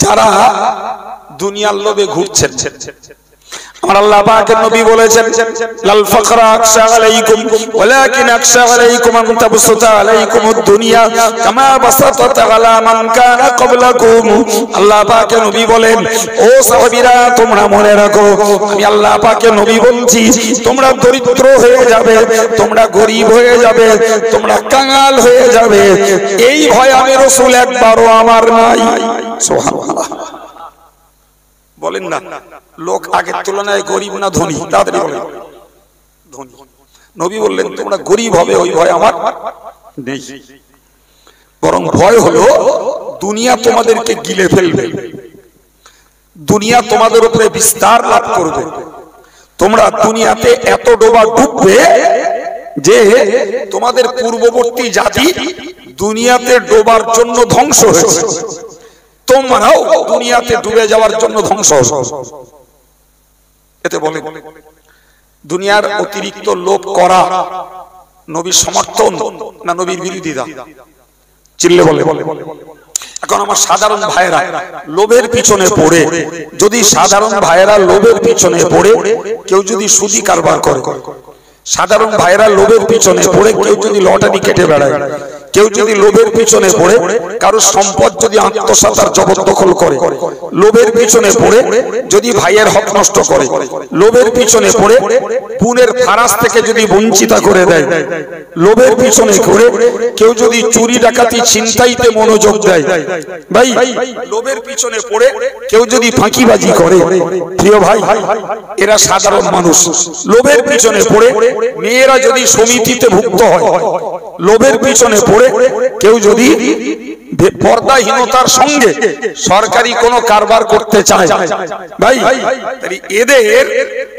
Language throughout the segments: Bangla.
যারা দুনিয়ার লোভে ঘুরছেন, আমার আল্লাহ পাকের নবী বলেছেন লাল ফাকরা আকশা আলাইকুম ওয়ালাকিন আকশা আলাইকুম আন তাবসুতা আলাইকুমুদ দুনিয়া কামা বাসাতাত আলা মান কানা ক্বাবলাকুম। আল্লাহ পাকের নবী বলেন, ও সাহাবীরা তোমরা মনে রাখো, আমি আল্লাহ পাকের নবী বলছি, তোমরা দরিদ্র হয়ে যাবে, তোমরা গরীব হয়ে যাবে, তোমরা কাঙাল হয়ে যাবে, এই ভয় আমি রাসূল একবারও আমার নাই। সুবহানাল্লাহ। বলেন না লোক আগের তুলনায় গরিব না ধনী? তাড়াতাড়ি বলেন ধনী। নবী বললেন তোমরা গরিব হবে, ওই ভয় আমার নেই, বরং ভয় হলো দুনিয়া তোমাদেরকে গিলে ফেলবে, দুনিয়া তোমাদের উপরে বিস্তার লাভ করবে, তোমরা দুনিয়াতে এত ডোবা ডুববে যে তোমাদের পূর্ববর্তী জাতি দুনিয়াতে ডোবার জন্য ধ্বংস হয়েছে, তোমরাও দুনিয়াতে ডুবে যাওয়ার জন্য ধ্বংস হবে। এতে বলে দুনিয়ার অতিরিক্ত লোভ করা নবীর সমর্থন না নবীর বিরোধিতা? চিল্লে বলে। এখন আমার সাধারণ ভাইয়েরা লোভের পিছনে পড়ে, যদি সাধারণ ভাইয়েরা লোভের পিছনে পড়ে কেউ যদি সুদি কারবার করে, সাধারণ ভাইয়েরা লোভের পিছনে পড়ে কেউ যদি লটারি কেটে বেড়ায়, কেউ যদি লোভের পিছনে পড়ে কারো সম্পদ যদি আত্মসাৎ আর জবরদখল করে, লোভের পিছনে পড়ে যদি ভাইয়ের হক নষ্ট করে, লোভের পিছনে পড়ে বোনের ফারাজ থেকে যদি বঞ্চিত করে দেয়, লোভের পিছনে পড়ে কেউ যদি চুরি ডাকাতি ছিনতাইতে মনোযোগ দেয়, ভাই লোভের পিছনে পড়ে কেউ যদি ফাঁকিবাজি করে, প্রিয় ভাই এরা সাধারণ মানুষ। লোভের পিছনে পড়ে মেয়েরা যদি সমিতিতে ভুক্ত হয়, লোভের পিছনে পড়ে কেউ যদি পর্দাহীনতার সঙ্গে সরকারি কোনো কারবার করতে চায়, ভাই এদের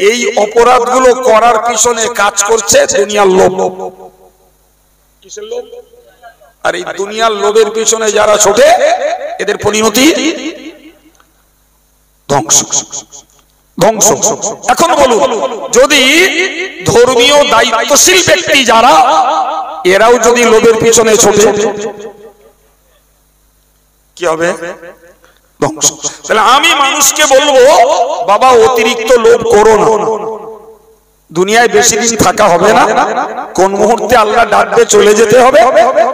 এই অপরাধগুলো করার পিছনে কাজ করছে দুনিয়ার লোভ। কিসের লোভ? আর এই দুনিয়ার লোভের পিছনে যারা ছোটে এদের পরিণতি ধ্বংস। এখন বলুন, যদি ধর্মীয় দায়িত্বশীল ব্যক্তি যারা এরাও যদি লোভের পিছনে ছোটে কি হবে? ধ্বংস। তাহলে আমি মানুষকে বলবো বাবা অতিরিক্ত লোভ করো না, দুনিয়ায় বেশি দিন থাকা হবে না, কোন মুহূর্তে আল্লাহ ডাকবে চলে যেতে হবে,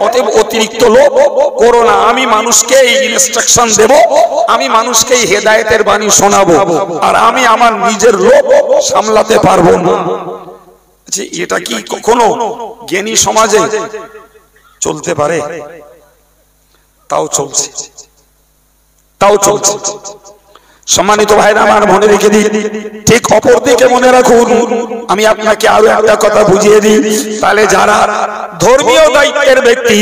অতএব অতিরিক্ত লোভ করো না। আমি মানুষকে এই ইনস্ট্রাকশন দেব, আমি মানুষকে এই হেদায়েতের বাণী শোনাবো, আর আমি আমার নিজের লোভ সামলাতে পারবো না। এটা কি কখনো জ্ঞানী সমাজে চলতে পারে? তাও চলছে। সম্মানিত ভাইরা আমার, মনে রেখে দিই, ঠিক অপর দিকে মনে রাখুন, আমি আপনাকে আরো একটা কথা বুঝিয়ে দিই, তাহলে যারা ধর্মীয় দায়িত্বের ব্যক্তি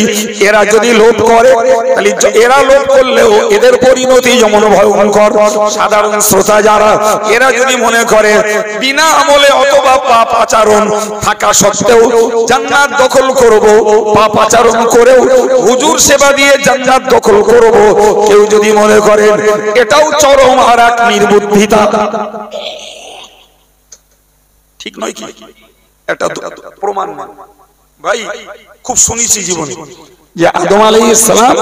এরা যদি লোভ করে, তাহলে এরা লোভ করলেও এদের পরিণতি যেমন ভয়ঙ্কর। সাধারণ শ্রোতা যারা এরা যদি মনে করে বিনা আমলে অথবা পাপ আচরণ থাকা সত্ত্বেও জান্নাত দখল করব, পাপ আচরণ করেও হুজুর সেবা দিয়ে জান্নাত দখল করব, কেউ যদি মনে করেন এটাও চরম আর এক নির্বুদ্ধিতা। ঠিক নয় কি? এটা প্রমাণ ভাই খুব শুনেছি জীবনে যে আদম আলাইহিস সালাম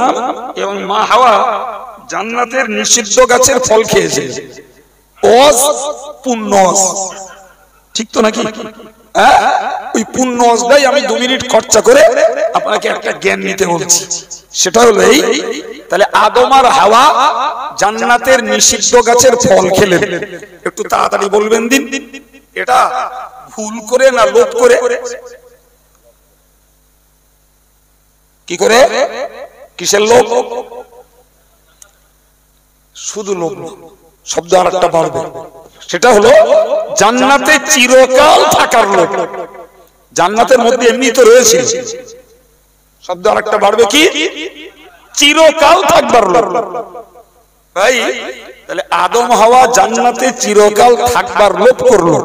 এবং মা হাওয়া জান্নাতের নিষিদ্ধ গাছের ফল খেয়েছে। ওয়াজ পুণ্য, ঠিক তো নাকি? ওই পুণ্য ওয়াজটাই আমি 2 মিনিট খরচা করে আপনাকে একটা জ্ঞান নিতে বলছি। সেটা হলো এই, তাহলে আদম আর হাওয়া জান্নাতের নিষিদ্ধ গাছের ফল খেলেন। একটু তাড়াতাড়ি বলবেন দিন, এটা ভুল করে না লোভ করে? কি করে? কিসের লোভ? শুধু লোভ না, শব্দ আর একটা বাড়বে, সেটা হলো জান্নাতে চিরকাল থাকার লোভ। জান্নাতের মধ্যে এমনি তো রয়েছে, শব্দ আর একটা বাড়বে, কি? চিরকাল থাকবার লোভ। ভাই তাহলে আদম হাওয়া জান্নাতে চিরকাল থাকবার লোভ করলো,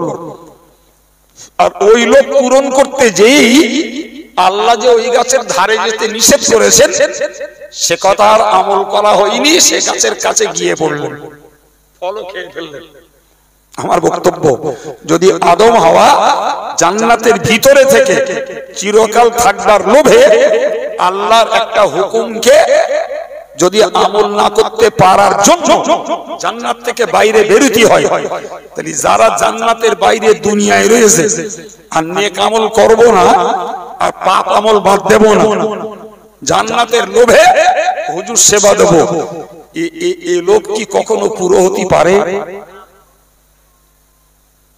আর ওই লোভ পূরণ করতে যেই আল্লাহ যে ওই গাছের ধারে যেতে নিষেধ করেছেন সে কথা আর আমল করা হয়নি, সে গাছের কাছে গিয়ে পড়লেন, ফলও খেয়ে ফেললেন। আমার বক্তব্য, যদি আদম হাওয়া জান্নাতের ভিতরে থেকে চিরকাল থাকবার লোভে আল্লাহর একটা হুকুমকে যদি আমল না করতে পারার জন্য জান্নাত থেকে বাইরে বেরোতে হয়, তাহলে যারা জান্নাতের বাইরে দুনিয়ায় রয়েছে আর নেক আমল করব না আর পাপ আমল বাদ দেব না, জান্নাতের লোভে হুজুর সেবা দেব, এই লোভ কি কখনো পুরো হতে পারে?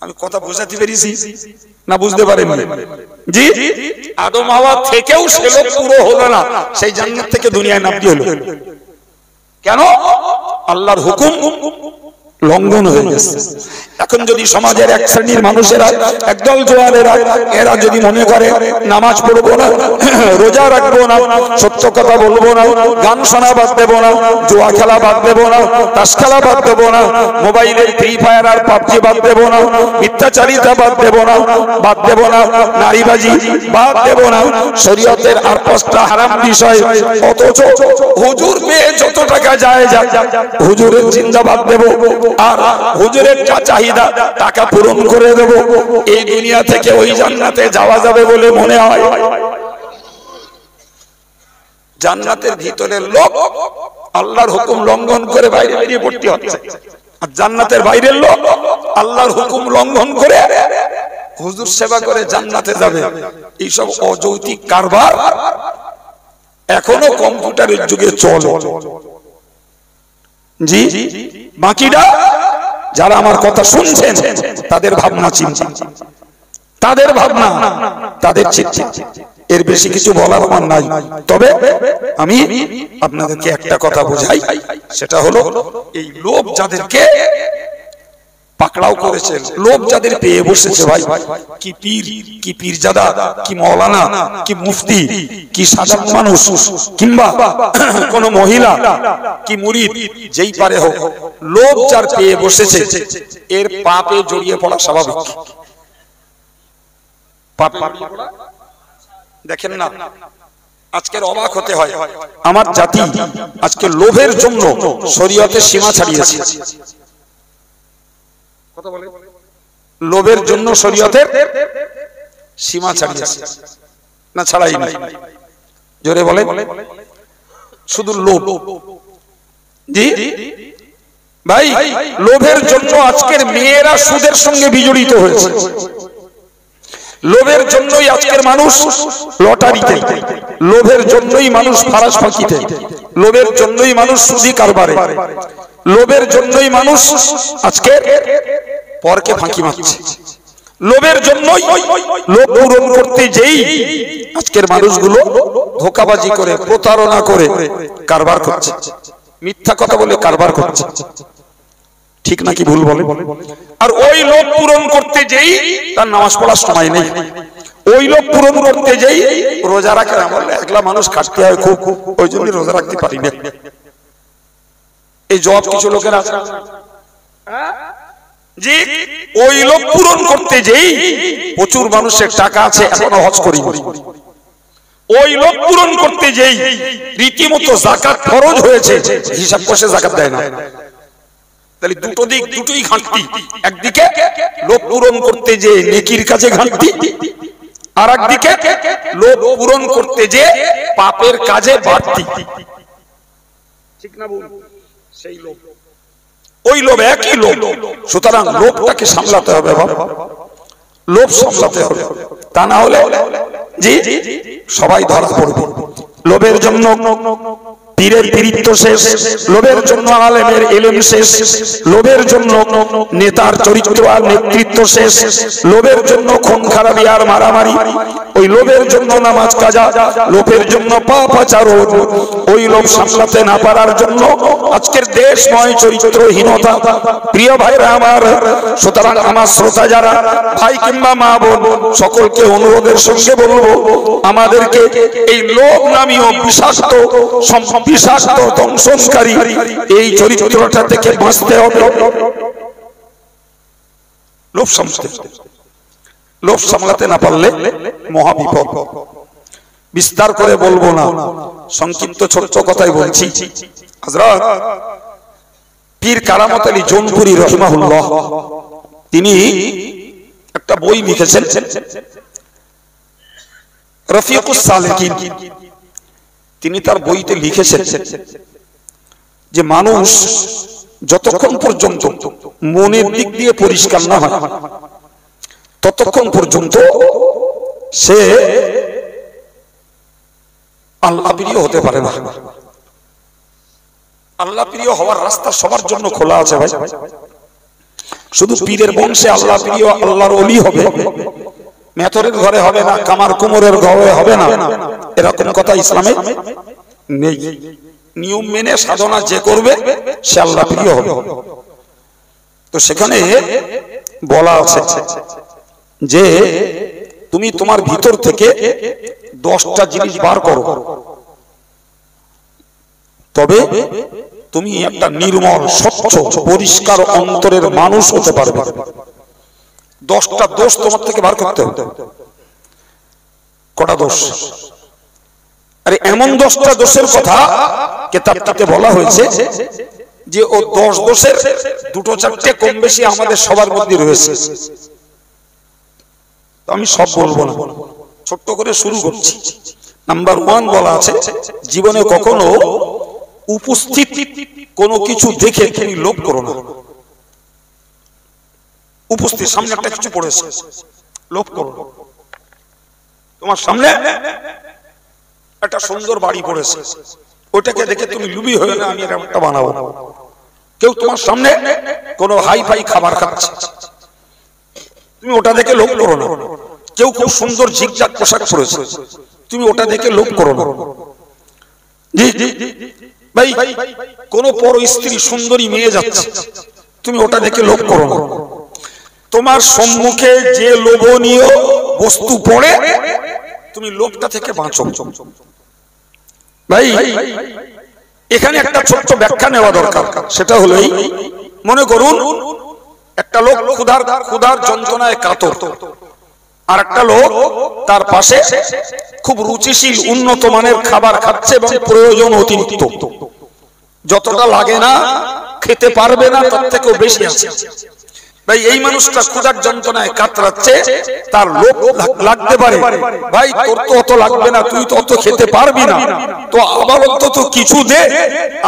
আমি কথা বোঝাতে পেরেছি না বুঝতে পারেন? জি, আদম হাওয়া থেকেও সে লোভ পুরো হলো না, সেই জান্নাত থেকে দুনিয়ায় নামতে হলো। কেন? আল্লাহর হুকুম লঙ্ঘন হয়ে গেছে। এখন যদি সমাজের এক শ্রেণীর মানুষেরা, একদল জোয়ানেরা, এরা যদি মনে করে নামাজ পড়বো না, রোজা রাখবো না, সত্য কথা বলবো না, গান শোনা বাদ দেবো না, জুয়া খেলা বাদ দেবো না, তাস খেলা বাদ দেবো না, মোবাইলের ফ্রি ফায়ার আর পাবজি বাদ দেবো না, মিথ্যাচারিতা বাদ দেবো না, নারীবাজি বাদ দেবো না, শরীয়তের আর 5টা হারাম বিষয়, অথচ হুজুর পেয়ে যত টাকা যায় যাক, হুজুরের চিন্তা বাদ দেবো আর হুজুরের যা চাহিদা টাকা পূরণ করে দেব, এই দুনিয়া থেকে ওই জান্নাতে যাওয়া যাবে বলে মনে হয়? জান্নাতের ভিতরের লোক আল্লাহর হুকুম লঙ্ঘন করে বাইরে বেরিয়ে পড়তে হচ্ছে, আর জান্নাতের বাইরের লোক আল্লাহর হুকুম লঙ্ঘন করে হুজুর সেবা করে জান্নাতে যাবে। এইসব অযৌক্তিক কারবার এখনো কম্পিউটারের যুগে চলে। জি, বাকিরা যারা আমার কথা শুনছেন তাদের ভাবনা চিন্তা, তাদের ভাবনা, তাদের চিন্তা, এর বেশি কিছু বলার আমার নাই। তবে আমি আপনাদেরকে একটা কথা বোঝাই, সেটা হলো এই লোভ যাদেরকে পাকড়াও করেছে, লোভ যাদের পেয়ে বসেছে, ভাই কি পীর, কি পীরজাদা, কি মাওলানা, কি মুফতি, কি সাধারণ মানুষ কিংবা কোন মহিলা, কি মুরিদ, যেই পারে হোক, লোভ যার পেয়ে বসেছে এর পাপে জড়িয়ে পড়া স্বাভাবিক। দেখেন না, আজকের অবাক হতে হয়, আমার জাতি আজকে লোভের জন্য শরীয়তের সীমা ছাড়িয়েছে। লোভের জন্য শরীয়তের সীমা ছাড়িয়েছে না ছাড়াই নাই? জোরে বলে, শুধু লোভ। জি ভাই, লোভের জন্য আজকের মেয়েরা সুদের সঙ্গে বিজড়িত হয়েছে, লোভের জন্যই আজকের মানুষ লটারিতে, লোভের জন্যই মানুষ ফারাস ফাঁকিতে, লোভের জন্যই মানুষ সুদি কারবারে, লোভের জন্যই মানুষ আজকে পরকে ফাঁকি মারছে, লোভের জন্যই লোভ পূরণ করতে যেই আজকের মানুষগুলো ধোঁকাবাজি করে, প্রতারণা করে কারবার করছে, মিথ্যা কথা বলে কারবার করছে। ঠিক নাকি ভুল বলে? আর ওই লোভ পূরণ করতে যেই তার নামাজ পড়ার সময় নেই, ওই লোভ পূরণ করতে যেই রোজা রাখে না, বলে একলা মানুষ খাটতে হয় খুব, ওই জন্য রোজা রাখতে পারি না। এই জবাব কিছু লোকের আছে। জি, ওই লোভ পূরণ করতে যেই প্রচুর মানুষের টাকা আছে এখনো হজ করি, ওই লোভ পূরণ করতে যেই রীতিমতো যাকাত ফরজ হয়েছে হিসাব কষে যাকাত দেয় না। তাহলে দুটো দিক, দুটোই ঘাটতি। একদিকে লোভ পূরণ করতে যে নেকির কাজে ঘাটতি, আর একদিকে লোভ পূরণ করতে যে পাপের কাজে বাড়তি। ঠিক না বল? সেই লোভ, ওই লোভ একই লোভ। সুতরাং লোভটাকে সামলাতে হবে বাবা, লোভ সামলাতে হবে, তা না হলে জি সবাই ধরা পড়বে। লোভের জন্য পীরের পীরিত্ব শেষ, লোভের জন্য আলেমের ইলম শেষ, লোভের জন্য নেতার চরিত্র আর নেতৃত্ব শেষ, লোভের জন্য খুন খারাপি আর মারামারি, ওই লোভের জন্য নামাজ কাজা, লোভের জন্য পাপ আচরণ, ওই লোভ সামলাতে না পারার জন্য আজকের দেশময় চরিত্রহীনতা। প্রিয় ভাইরা আমার, সুতরাং আমার শ্রোতা যারা ভাই কিংবা মা বোন, সকলকে অনুরোধের সঙ্গে বলবো, আমাদেরকে এই লোভ নামীয় বিষাক্ত বিষাক্ত দংশনকারী এই চরিত্রটা থেকে বাঁচতে হবে। লোভ সামলাতে, লোভ সামলাতে না পারলে মহাবিপদ। বিস্তার করে বলবো না, সংক্ষিপ্ত ছোট্ট কথাই বলছি। হযরত পীর কারামত আলী জৌনপুরী রাহিমাহুল্লাহ, তিনি একটা বই লিখেছেন রফিকুস সালেকিন। তিনি তার বইতে লিখেছেন যে মানুষ যতক্ষণ পর্যন্ত মনের দিক দিয়ে পরিষ্কার না হয় ততক্ষণ পর্যন্ত সে আল্লাহ প্রিয় হতে পারে না। আল্লাহ প্রিয় হওয়ার রাস্তা সবার জন্য খোলা আছে ভাই। শুধু পীরের বংশে আল্লাহ প্রিয় আল্লাহর ওলি হবে, মেথরের ঘরে হবে না, কামার কুমোরের ঘরে হবে না, এরকম কথা ইসলামে নেই। নিয়ম মেনে সাধনা যে করবে সে আল্লাহ প্রিয় হবে। তো সেখানে বলা আছে যে তুমি তোমার ভিতর থেকে 10টা জিনিস বার করো, তবে তুমি একটা নির্মল স্বচ্ছ পরিষ্কার অন্তরের মানুষ হতে পারবে। 10টা দোষ তোমার থেকে বার করতে হবে। কটা দোষ? আরে এমন 10টা দোষের কথা কিতাবটাতে বলা হয়েছে যে ও 10 দোষের 2-4টে কম বেশি আমাদের সবার মধ্যে রয়েছে। আমি সব বলবো না, ছোট্ট করে শুরু করছি। নাম্বার 1 বলা আছে, জীবনে কখনো উপস্থিত কোনো কিছু দেখে তুমি লোভ করো না। উপস্থিত সামনে একটা কিছু পড়েছে, লোভ করো না। তোমার সামনে একটা সুন্দর বাড়ি পড়েছে, ওইটাকে দেখে তুমি লুবি হয়ে না আমি একটা বানাবো। কেউ তোমার সামনে কোনো হাই ফাই খাবার খাচ্ছে, তুমি ওটা দেখে লোভ করো না। কেউ খুব সুন্দর ঝিকঝাক পোশাক পরেছে, তুমি ওটা দেখে লোভ করো না। জি ভাই, কোন পর স্ত্রী সুন্দরী মেয়ে যাচ্ছে, তুমি ওটা দেখে লোভ করো না। তোমার সম্মুখে যে লোভনীয় বস্তু পড়ে তুমি লোভটা থেকে বাঁচো। ভাই এখানে একটা ছোট্ট ব্যাখ্যা নেওয়া দরকার, সেটা হলো মনে করুন একটা লোক ক্ষুধার যন্ত্রণায় কাতর, আর একটা লোক তার পাশে খুব রুচিশীল উন্নত মানের খাবার খাচ্ছে এবং প্রয়োজন অতিরিক্ত, যতটা লাগে না খেতে পারবে না তার থেকেও বেশি আছে। ভাই এই মানুষটা ক্ষুধার যন্ত্রণায় কাতরাচ্ছে, তার লোভ লাগতে পারে, ভাই তোর তো অত লাগবে না, তুই তো অত খেতে পারবি না, তো আবার অন্তত কিছু দে,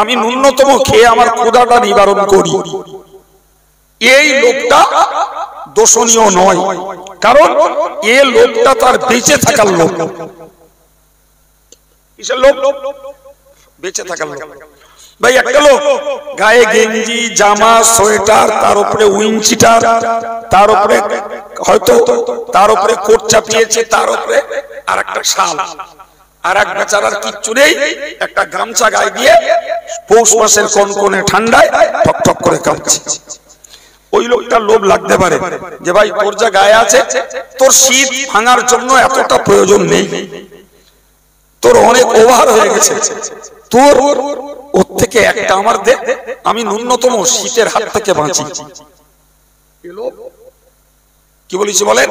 আমি ন্যূনতম খেয়ে আমার ক্ষুধাটা নিবারণ করি। এই লোভটা দোষণীয় নয়, কারণ এই লোভটা তার বেঁচে থাকার লোভ। কিসের লোভ? বেঁচে থাকার লোভ। ভাই একটা লোক গায়ে গেঞ্জি জামা সোয়েটার, তার উপরে উইঞ্চিটার, তার উপরে হয়তো তার উপরে কোট চাপিয়েছে, তার উপরে আর একটা শাল, আর এক বেচারার কিচ্ছু নেই, একটা গামছা গায়ে দিয়ে পৌষ মাসের কনকনে ঠান্ডায় ঠক ঠক করে কাঁপছে। ওই লোকটার লোভ লাগতে পারে যে ভাই তোর যা গায়ে আছে তোর শীত ভাঙার জন্য এতটা প্রয়োজন নেই, তোর অনেক ওভার হয়ে গেছে, তোর ওর থেকে একটা আমার দে, আমি ন্যূনতম শীতের হাত থেকে বাঁচি। কি বলেছি বলেন?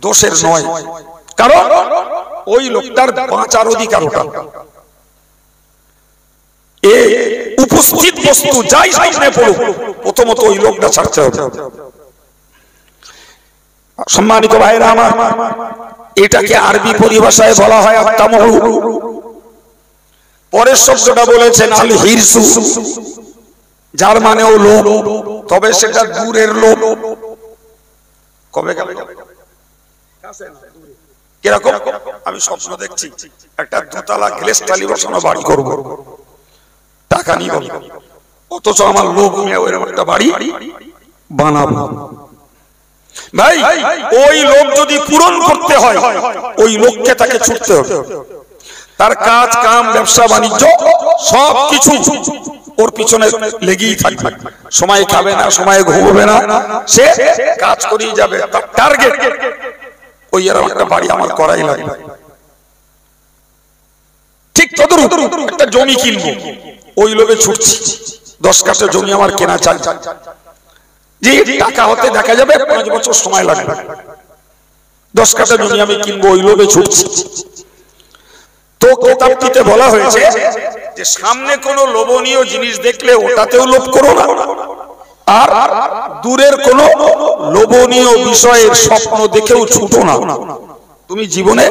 দোষের নয়, কারণ ওই লোকটার বাঁচার অধিকার ওটা। উপস্থিত বস্তু যাই সামনে পড়ুক, প্রথমত ওই লোকটা ছাড়তে হবে। সম্মানিত ভাইরা আমার, এটাকে আরবি পরিভাষায় বলা হয় আত্মামহু। পরের শব্দটা বলেছেন আল হিরসু, যার মানেও লোভ, তবে সেটা দূরের লোভ। কবে গেল কিরকম? আমি স্বপ্ন দেখছি একটা 2 তলা গ্লেস টালি বসানো বাড়ি করব, টাকা নিব, অথচ আমার লোভ নিয়ে ওইরকম একটা বাড়ি বানাবো। ভাই ওই লোভ যদি পূরণ করতে হয়, ওই লোককে তাকে ছুটতে হবে। তার কাজ কাম ব্যবসা বাণিজ্য সবকিছু ওর পিছনে লেগেই থাকবে, সময় খাবে না, সময় ঘুমোবে না, সে কাজ করেই যাবে। তার টার্গেট ওই এরকম একটা বাড়ি আমার করাই লাগবে। ঠিক তদরূপ একটা জমি কিনবো, ওই লোভে ছুটছি, 10 কাঠা জমি আমার কেনা চাই, যে টাকা হতে দেখা যাবে 5 বছর সময় লাগবে, 10 কাঠা জমি আমি কিনবো, ওই লোভে ছুটছি। তো কিতাবটিতে বলা হয়েছে যে সামনে কোনো লোভনীয় জিনিস দেখলে ওটাতেও লোভ করো না, আর দূরের কোনো লোভনীয় বিষয়ের স্বপ্ন দেখেও ছুটো না। তুমি জীবনে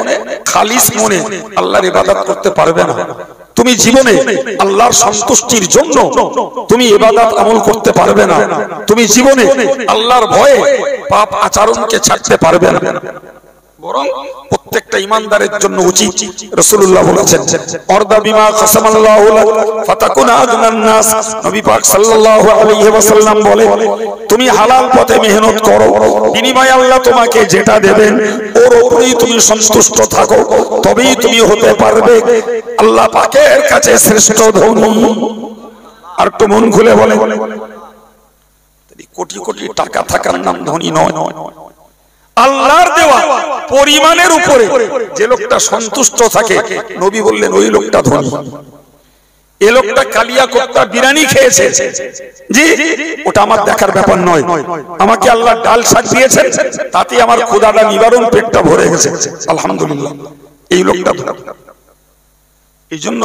খালিস মনে আল্লাহর ইবাদত করতে পারবে না। তুমি জীবনে আল্লাহর সন্তুষ্টির জন্য তুমি ইবাদত আমল করতে পারবে না, তুমি জীবনে আল্লাহর ভয়ে পাপ আচরণকে ছাড়তে পারবে না। বরং প্রত্যেকটা ইমানদারের জন্য উচিত, রাসূলুল্লাহ বলেছেন অরদা বিমা খাসামাল্লাহু লাক ফাতাকুনা আদনান নাস। নবী পাক সাল্লাল্লাহু আলাইহি ওয়াসাল্লাম বলে তুমি হালাল পথে মেহনত করো, বিনিময়ে আল্লাহ তোমাকে যেটা দেবেন ওর উপরেই তুমি সন্তুষ্ট থাকো, তবেই তুমি হতে পারবে আল্লাহ পাকের কাছে শ্রেষ্ঠ ধনী। আর একটু মন খুলে বলে, কোটি কোটি টাকা থাকার নাম ধনী নয়। আল্লাহর দেওয়া পরিমাণের উপরে যে লোকটা সন্তুষ্ট থাকে, নবী বললেন ওই লোকটা ধনী। এই লোকটা কালিয়া কোপ্তা বিরিয়ানি খেয়েছে, জি ওটা আমার দেখার ব্যাপার নয়, আমাকে আল্লাহ ডাল শাক দিয়েছেন, তাতে আমার ক্ষুধাটা নিবারণ, পেটটা ভরে গেছে, আলহামদুলিল্লাহ, এই লোকটা ধনী। এই জন্য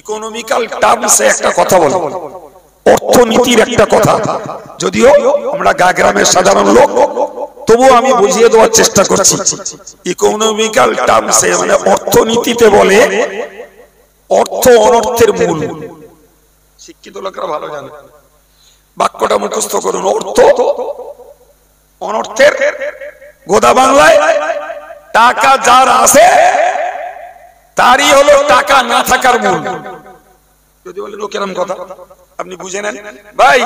ইকোনমিক্যাল টার্মসে একটা কথা বলে, অর্থনীতির একটা কথা, যদিও আমরা গ্রামের সাধারণ লোক, তবুও আমি বুঝিয়ে দেওয়ার চেষ্টা করছি। ইকোনমিক্যাল টার্মসে মানে অর্থনীতিতে বলে অর্থ অনর্থের মূল। শিক্ষিত লোকেরা ভালো জানে, বাক্যটা মুখস্থ করুন, অর্থ অনর্থের গোদা বাংলায় টাকা যার আছে তারই হলো টাকা না থাকার মূল। যদি বলে লোকেরাম কথা আপনি বুঝে নেন ভাই,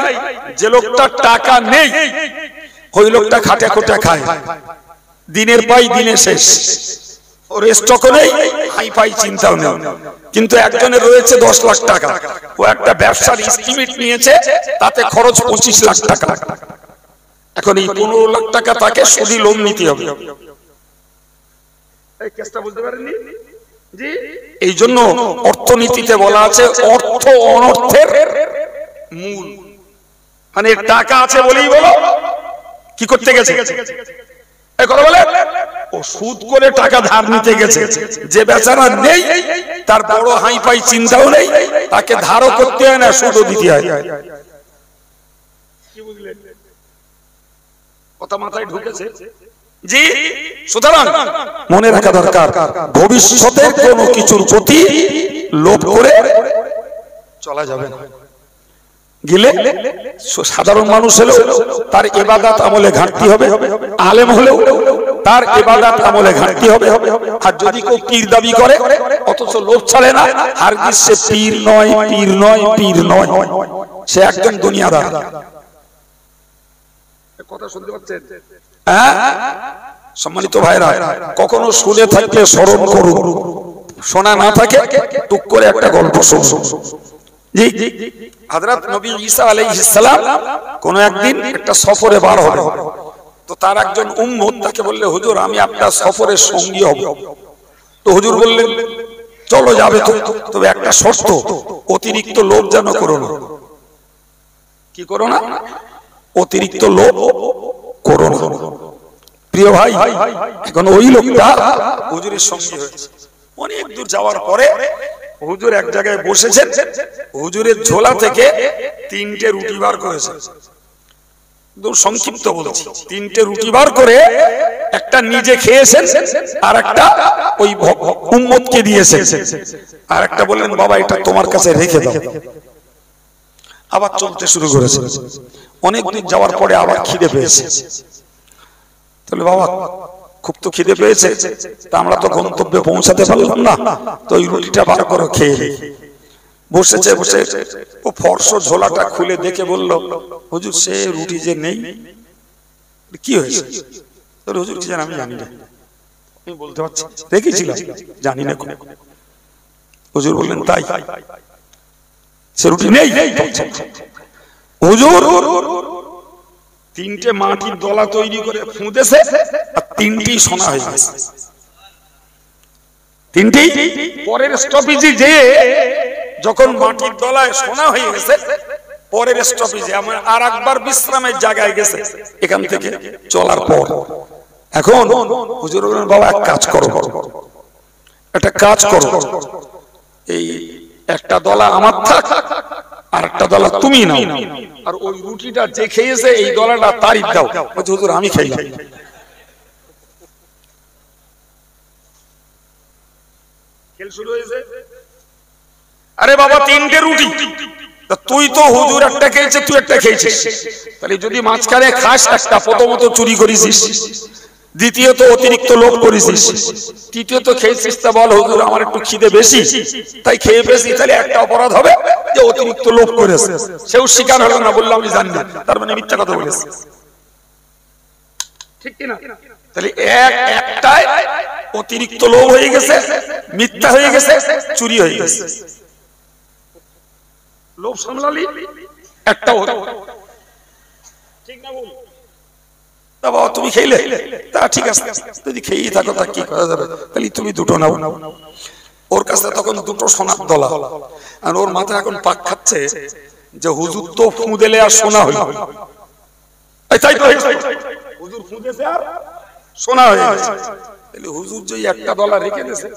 যে লোকটা টাকা নেই ওই লোকটা খাটে খোটা খায়, দিনের পাই দিনে শেষ, ওর স্টকও নেই, হাই পাই চিন্তাও নেই। কিন্তু একজনের রয়েছে 10 লাখ টাকা, ও একটা ব্যবসার এস্টিমেট নিয়েছে, তাতে খরচ 25 লাখ টাকা। এখন এই 15 লাখ টাকা তাকে সুদি লোন নিতে হবে। এই কেসটা বুঝতে পারেননি? জি, এই জন্য অর্থনীতিতে বলা আছে অর্থ অনর্থের মূল। মানে টাকা আছে বলেই বলো কি করতে গেছে, এই কথা বলে ও সুদ করে টাকা ধার নিতে গেছে। যে বেচারা নেই তার বড় হাই পাই চিন্তাও নেই, তাকে ধারও করতে হয় না, সুদও দিতে হয়। কি বুঝলেন? কথা মাথায় ঢুকেছে? জি, সুতরাং মনে রাখা দরকার ভবিষ্যতের কোনো কিছুর প্রতি লোভ করে চলা যাবে না। গেলে সাধারণ মানুষ হলেও তার ইবাদত আমলে ঘাটতি হবে, আলেম হলেও তার ইবাদত আমলে ঘাটতি হবে। আর যদি কেউ পীর দাবি করে অথচ লোভ ছাড়ে না, হারগিজ সে পীর নয়, পীর নয়, পীর নয়, সে একজন দুনিয়াদার। কথা শুনতে পাচ্ছেন? সম্মানিত ভাইরা, কখনো শুনে থাকলে স্মরণ করুন, শোনা না থাকে টুক করে একটা গল্প শুনুন। জি, হযরত নবী ঈসা আলাইহিস সালাম কোন একদিন একটা সফরে বার হবে, তো তার একজন উম্মত তাকে বললে হুজুর আমি আপনার সফরের সঙ্গী হব। তো হুজুর বললেন চলো যাবে তো, তবে একটা শর্ত, অতিরিক্ত লোভ যেন করো না। কি করো না? অতিরিক্ত লোভ করো না। প্রিয় ভাই, এখন ওই লোকটা হুজুরের সঙ্গী হয়েছে। অনেক দূর যাওয়ার পরে হুজুর এক জায়গায় বসেছেন, হুজুরের ঝোলা থেকে 3টে রুটি বার করেছে। সংক্ষিপ্ত বলছি, 3টে রুটি বার করে একটা নিজে খেয়েছেন, আর একটা ওই উম্মতকে দিয়েছেন, আর একটা বললেন বাবা এটা তোমার কাছে রেখে দাও। আবার চলতে শুরু করেছে। অনেক দূর যাওয়ার পরে আবার খিদে পেয়েছে। তাহলে বাবা খুব তো খিদে পেয়েছে, তা আমরা তো গন্তব্যে পৌঁছাতে পারলাম না, তো ওই রুটিটা বার করে খেয়ে। বসেছে, বসে ও ফর্স ঝোলাটা খুলে দেখে বলল হুজুর সে রুটি যে নেই। কি হয়েছে? হুজুর কি জানি আমি জানি না, আমি বলতে পারছি রেখেছিলাম, জানি না। হুজুর বললেন তাই, সে রুটি নেই। হুজুর 3টে মাটির দলা তৈরি করে ফুঁদেছে, আর 3টেই সোনা হয়ে গেছে। 3টেই পরের স্টপেজে যে যখন মাটির দলায় সোনা হয়ে গেছে, পরের স্টপেজে আমার আর একবার বিশ্রামের জায়গায় গেছে এখান থেকে চলার পর। এখন হুজুর বললেন বাবা এক কাজ করো, একটা কাজ করো, এই একটা দলা আমার থাক, আর একটা দলা তুমি নাও, আর ওই রুটিটা যে খেয়েছে এই দলাটা তারই দাও। হুজুর আমি খাইলাম। খেল শুরু হয়েছে। আরে বাবা তিনটে রুটি, তুই তো হুজুর একটা খেয়েছে, তুই একটা খেয়েছিস, তাহলে যদি মাঝখানে খাস একটা, প্রথমত চুরি করেছিস, দ্বিতীয়ত অতিরিক্ত লোভ করেছিস, তৃতীয়ত খেয়েছিস তা বল হুজুর আমার একটু খিদে বেশি তাই খেয়ে ফেলেছি, তাহলে একটা অপরাধ হবে যে অতিরিক্ত লোভ করেছে। সেও স্বীকার হলো না, বললাম আমি জানি না, তার মানে মিথ্যা কথা বলেছে, ঠিক কি না? তাহলে একটাই অতিরিক্ত লোভ হয়ে গেছে, মিথ্যা হয়ে গেছে, চুরি হয়ে গেছে। লোভ সামলালি একটা হতো, ঠিক না বল? তা বাবা তুমি খেলে, তা ঠিক আছে, যদি খেয়েই থাকো তা কি করা যাবে, তাহলে তুমি দুটো নাও। ওর কাছে তখন দুটো সোনার দলা, আর ওর মাথায় এখন পাক খাচ্ছে যে হুজুর তো ফু দিলে আর সোনা হইল, তাই তো হুজুর ফু দিয়েছে আর সোনা হয়ে গেছে। তাহলে হুজুর যে একটা দলা রেখে দিয়েছে,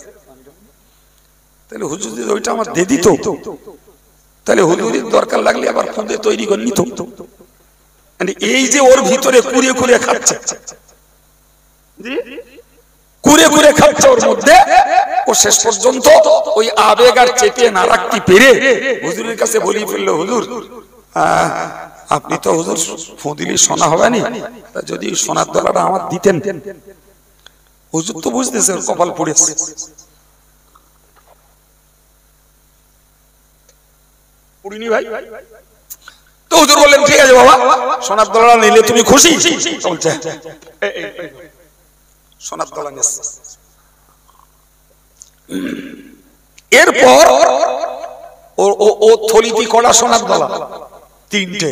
তাহলে হুজুর যদি ওইটা আমার দিয়ে দিত, তাহলে হুজুরের দরকার লাগলে আবার ফুঁদে তৈরি করে নিত। এই যে ওর ভিতরে কুড়ে কুড়ে খাচ্ছে, কুড়ে কুড়ে খাচ্ছে ওর মধ্যে, ও শেষ পর্যন্ত ওই আবেগ আর চেপে না রাখতে পেরে হুজুরের কাছে বলি ফেললো, হুজুর আপনি তো হুজুর ফু দিলে সোনা হবে না, যদি সোনার দলাটা আমার দিতেন। হুজুর তো বুঝতেছে ওর কপাল পড়েছে, পুড়িনি ভাই। তো হুজুর বললেন ঠিক আছে বাবা, সোনার দলা নিলে তুমি খুশি? বলছে সোনার দলা নিস। এরপর ও থলিটি কড়া সোনার দলা তিনটে,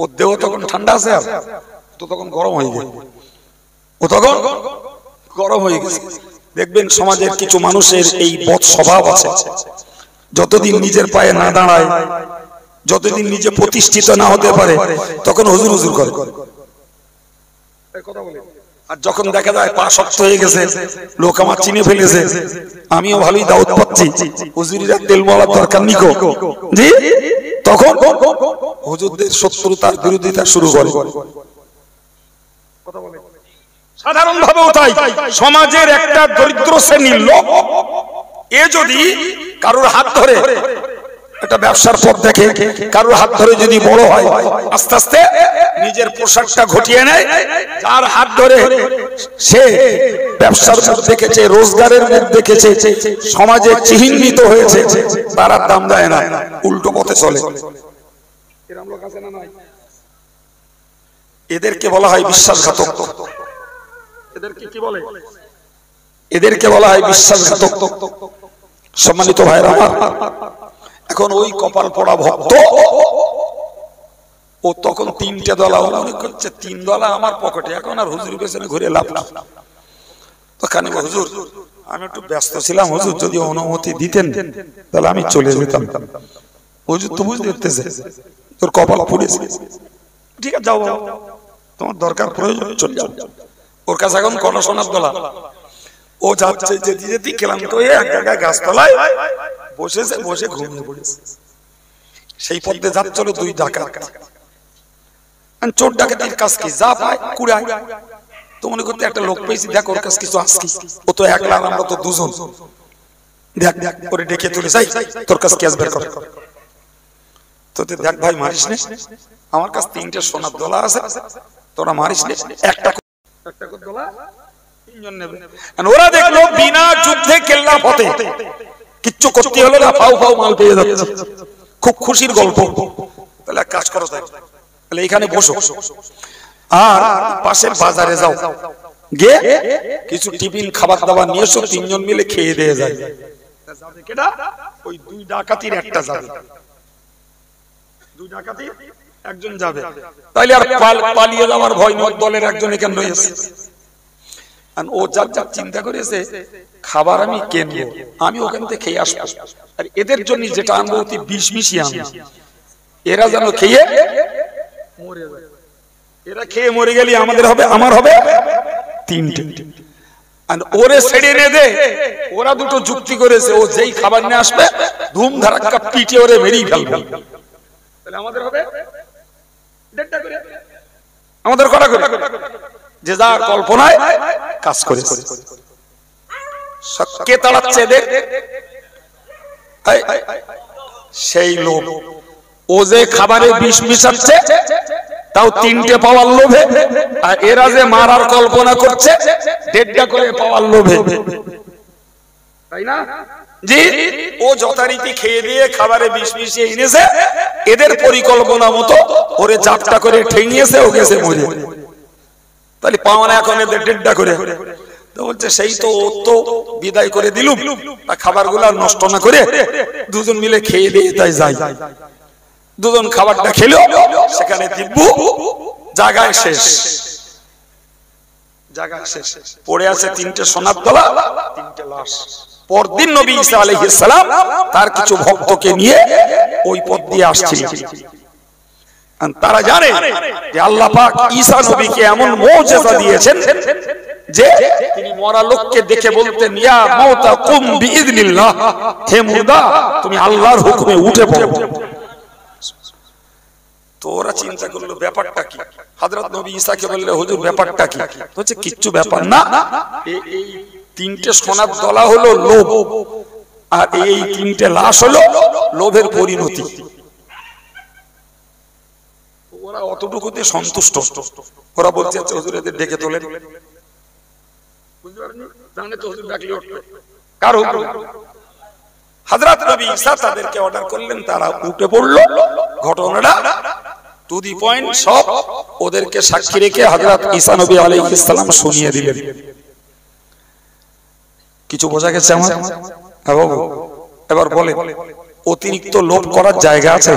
ওর দেহ তখন ঠান্ডা আছে, আর তো তখন গরম হয়ে গেছে, ও তখন গরম হয়ে গেছে। দেখবেন সমাজের কিছু মানুষের এই বদ স্বভাব আছে, যতদিন নিজের পায়ে না দাঁড়ায়, যতদিন নিজে প্রতিষ্ঠিত না হতে পারে, তখন হুজুর হুজুর করে। আর যখন দেখা যায় পা শক্ত হয়ে গেছে, লোক আমার চিনে ফেলেছে, আমিও ভালোই দাওয়াত পাচ্ছি, হুজুরিরা তেল বলার দরকার নিকো জি, তখন হুজুরদের শত্রুতার বিরোধিতা শুরু করে। সাধারণ ভাবেও তাই, সমাজের একটা দরিদ্র শ্রেণীর লোক এ যদি কারোর হাত ধরে একটা ব্যবসার পথ দেখে, কারোর হাত ধরে যদি বড় হয়, আস্তে আস্তে নিজের পোশাকটা ঘটিয়ে নেয়, যার হাত ধরে সে ব্যবসার মুখ দেখেছে, রোজগারের মুখ দেখেছে, সমাজে চিহ্নিত হয়েছে, তার আর দাম দেয় না, উল্টো পথে চলে। এদেরকে বলা হয় বিশ্বাসঘাতক। এদেরকে কি বলে? এদেরকে বলা হয় বিশ্বাসঘাতক। সম্মানিত ভাইরা আমার, এখন ওই কপাল পড়া ভক্ত ও তখন তিনটে দলা মনে করছে, তিন দলা আমার পকেটে, এখন আর হুজুর পেছনে ঘুরে লাভ না। তখন হুজুর আমি একটু ব্যস্ত ছিলাম, হুজুর যদি অনুমতি দিতেন তাহলে আমি চলে যেতাম। হুজুর তো বুঝতে পারতেছে তোর কপাল পড়েছে, ঠিক আছে যাও, তোমার দরকার প্রয়োজন চলে যাও। ওর কাছে এখন কটা সোনার দলা, ও যাচ্ছে যেতে যেতে ক্লান্ত হয়ে এক জায়গায় গাছতলায় বসেছে, বসে ঘুমিয়ে পড়েছে। সেই পথে যাচ্ছিল দুই ডাকাত, চোর ডাকাতের কাজ কি, যা পায় কুড়ায়। তো মনে করতে একটা লোক পেয়েছি, দেখ ওর কাছে কিছু আসছে, ও তো একলা, আমরা তো দুজন, দেখ দেখ করে ডেকে তুলে যাই, তোর কাছে ক্যাশ বের কর। তো দেখ ভাই মারিস নে, আমার কাছে তিনটে সোনার দলা আছে, তোরা মারিস নে, একটা দলা তিনজন নেবে। ওরা দেখলো বিনা যুদ্ধে কেল্লা ফতে, কিচ্ছু করতে হলো না, ফাউ ফাউ মাল পেয়ে যাচ্ছে, খুব খুশির গল্প। তাহলে এক কাজ করো, তাহলে এখানে বসো, আর পাশের বাজারে যাও, গিয়ে কিছু টিফিন খাবার দাবার নিয়ে এসো, তিনজন মিলে খেয়ে দিয়ে যায়। ওই দুই ডাকাতির একটা যাবে, দুই ডাকাতির একজন যাবে, তাইলে আর পালিয়ে যাওয়ার ভয় নয়, দলের একজন এখানে রয়েছে। ও যার যার চিন্তা করেছে খাবার আমি কিনবো, আমি ওখান থেকে খেয়ে আসবো, আর এদের জন্য যেটা আনবো অতি বিষ মিশিয়ে আনবো, এরা যেন খেয়ে মরে যায়। এরা খেয়ে মরে গেলে আমাদের হবে, আমার হবে তিনটে। আর ওরে ছেড়ে নে দে, ওরা দুটো যুক্তি করেছে, ও যেই খাবার নিয়ে আসবে ধুম ধারাক্কা পিটে ওরে মেরেই ফেলবে, তাহলে আমাদের হবে দেড়টা করে, আমাদের কটা করে, যে যা কল্পনায় কাজ করে। কে তাড়াচ্ছে এদের? সেই লোভ। ও যে খাবারে বিষ মিশাচ্ছে তাও 3টে পাওয়ার লোভে, আর এরা যে মারার কল্পনা করছে 1.5টা করে পাওয়ার লোভে, তাই না? জি, ও যথারীতি খেয়ে দিয়ে খাবারে বিষ মিশিয়ে এনেছে, এদের পরিকল্পনা মতো ওরে চাপটা করে ঠেঙিয়েছে, ও গেছে মরে। তাহলে পাওনা এখন এদের 1.5টা করে। তো বলছে সেই তো ও তো বিদায় করে দিলুম, খাবারগুলো নষ্ট না করে দুজন মিলে খেয়ে দিয়ে তাই যাই। দুজন খাবারটা খেলো, সেখানে দিব্যু জায়গায় শেষ, জায়গায় শেষ, পড়ে আছে 3টে সোনার দলা, 3টে লাশ। পরদিন নবী ঈসা আলাইহিস সালাম তার কিছু ভক্তকে নিয়ে ওই পথ দিয়ে আসছিলেন। তারা জানে যে আল্লাহ পাক ঈসা নবীকে এমন মুজিজা দিয়েছেন যে তিনি মরা লোককে দেখে বলতেন, ইয়া মাউতা কুম বিইذনিল্লাহ, হে মুর্দা তুমি আল্লাহর হুকুমে উঠে পড়ো। তো ওরা চিন্তা করলো ব্যাপারটা কি? হযরত নবী ঈসাকে বললে, হুজুর ব্যাপারটা কি? বলছে কিচ্ছু ব্যাপার না, এই 3টে সোনার দলা হলো লোভ, আর এই 3টে লাশ হলো লোভের পরিণতি। ওরা অতটুকুতে সন্তুষ্ট। ওরা বলছে হুজুর এদের ডেকে তোলেন। বুঝতে পারেননি? জানে তো হুজুর ডাকলে উঠবে। কারণ হযরত নবী ঈসা তাদেরকে অর্ডার করলেন, তারা উঠে পড়লো। ঘটনাটা টু দি পয়েন্ট সব ওদেরকে সাক্ষী রেখে হযরত ঈসা নবী আলাইহিস সালাম শুনিয়ে দিলেন। কিছু বোঝা গেছে আমার? এবার বলে অতিরিক্ত লোভ করার জায়গা আছে?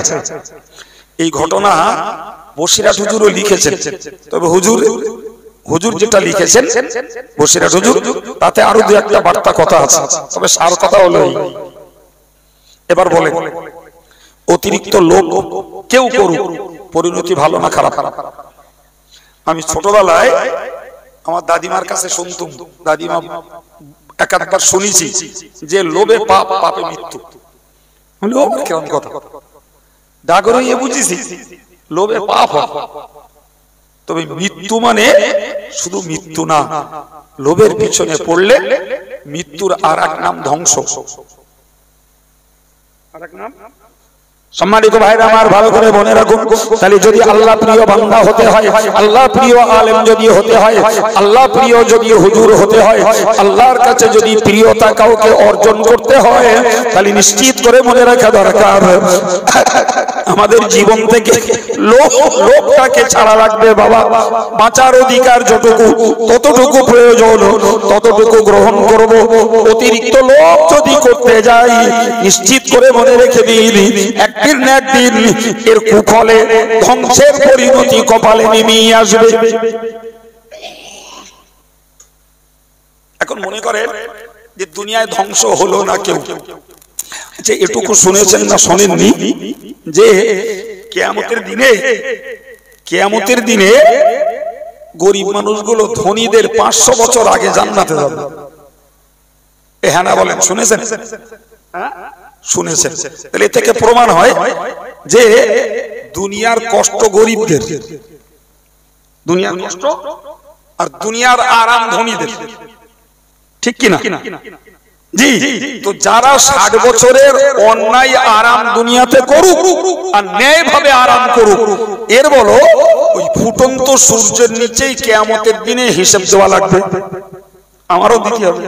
এই ঘটনা বসিরাট হুজুরও লিখেছেন, তবে হুজুর যেটা লিখেছেন বসিরাট হুজুর, তাতে আরো 2-1টা বার্তা কথা আছে, তবে সার কথা হলো এই। এবার বলে অতিরিক্ত লোভ কেউ করুক, পরিণতি ভালো না খারাপ? আমি ছোটবেলায় আমার দাদিমার কাছে শুনতুম, দাদিমা একাধবার শুনেছি যে লোভে পাপ, পাপে মৃত্যু। কেমন কথা? ডাগর হয়ে বুঝেছি লোভে পাপ হয়, তবে মৃত্যু মানে শুধু মৃত্যু না, লোভের পিছনে পড়লে মৃত্যুর আর এক নাম ধ্বংস। আর এক নাম, সম্মানিত ভাইরা আমার, ভালো করে মনে রাখুন। তাহলে যদি আল্লাহ প্রিয় বান্দা হতে হয়, আল্লাহ প্রিয় আলেম যদি হতে হয়, আল্লাহ প্রিয় যদি হুজুর হতে হয়, আল্লাহর কাছে যদি প্রিয়তা কাউকে অর্জন করতে হয়, তাহলে নিশ্চিত করে মনে রাখা দরকার আমাদের জীবন থেকে লোভটাকে ছাড়া লাগবে। বাবা, বাঁচার অধিকার যতটুকু, ততটুকু প্রয়োজন, ততটুকু গ্রহণ করব। অতিরিক্ত লোভ যদি করতে যাই, নিশ্চিত করে মনে রেখে দিন একদিন না একদিন এর কুফলে ধ্বংসের পরিণতি কপালে নেমে আসবে। এখন মনে করেন যে দুনিয়ায় ধ্বংস হলো না কেউ, যে এটুকু শুনেছেন না শোনেননি যে কিয়ামতের দিনে গরিব মানুষগুলো ধনীদের 500 বছর আগে জান্নাতে যাবে। হ্যাঁ না বলেন, শুনেছেন? শুনেছেন? তাহলে এ থেকে প্রমাণ হয় যে দুনিয়ার কষ্ট গরিবদের, দুনিয়ার কষ্ট আর দুনিয়ার আরাম ধনীদের, ঠিক কিনা? জি। তো যারা 60 বছরের অন্যায় আরাম দুনিয়াতে করুক আর ন্যায় ভাবে আরাম করুক, এর বলো ওই ফুটন্ত সূর্যের নিচেই কিয়ামতের দিনে হিসাব দেওয়া লাগবে। আমারও দিতে হবে,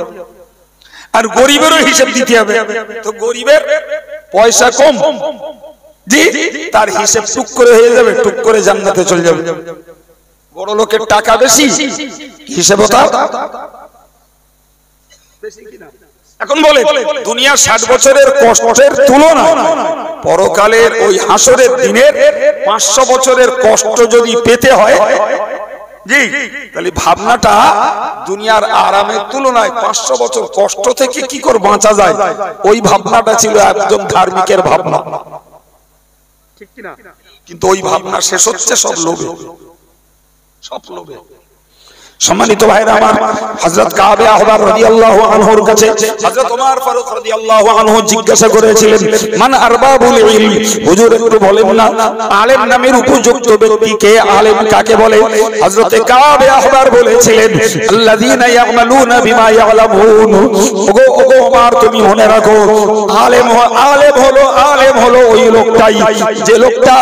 আর গরিবেরও হিসাব দিতে হবে। তো গরিবের পয়সা কম, জি, তার হিসাব টুক করে হয়ে যাবে, টুক করে জান্নাতে চলে যাবে। বড় লোকের টাকা বেশি, হিসাবও তার বেশি কিনা? এখন বলে দুনিয়ার 60 বছরের কষ্টের তুলনা পরকালের ওই হাসরের দিনের 500 বছরের কষ্ট যদি পেতে হয়, জি, তাহলে ভাবনাটা দুনিয়ার আরামের তুলনায় 500 বছর কষ্ট থেকে কি করে বাঁচা যায়, ওই ভাবনাটা ছিল একজন ধার্মিকের ভাবনা, ঠিক কিনা? কিন্তু ওই ভাবনা শেষ হচ্ছে সব লোভে, সব লোভে। সম্মানিত ভাইরা আমার, হযরত কাবে আহবার রাদিয়াল্লাহু আনহুর কাছে হযরত ওমর ফারুক রাদিয়াল্লাহু আনহু জিজ্ঞাসা করেছিলেন, মান আরবাবুল ইলম, হুজুর একটু বলেন না আলেম নামের উপযুক্ত ব্যক্তি কে, আলেম কাকে বলে? হযরত কাবে আহবার বলেছিলেন, আল্লাযীনা ইয়ামালুনা বিমা ইয়ালামুন। ওগো ওমর, তুমি মনে রাখো, আলেম হলো ওই লোকটাই যে লোকটা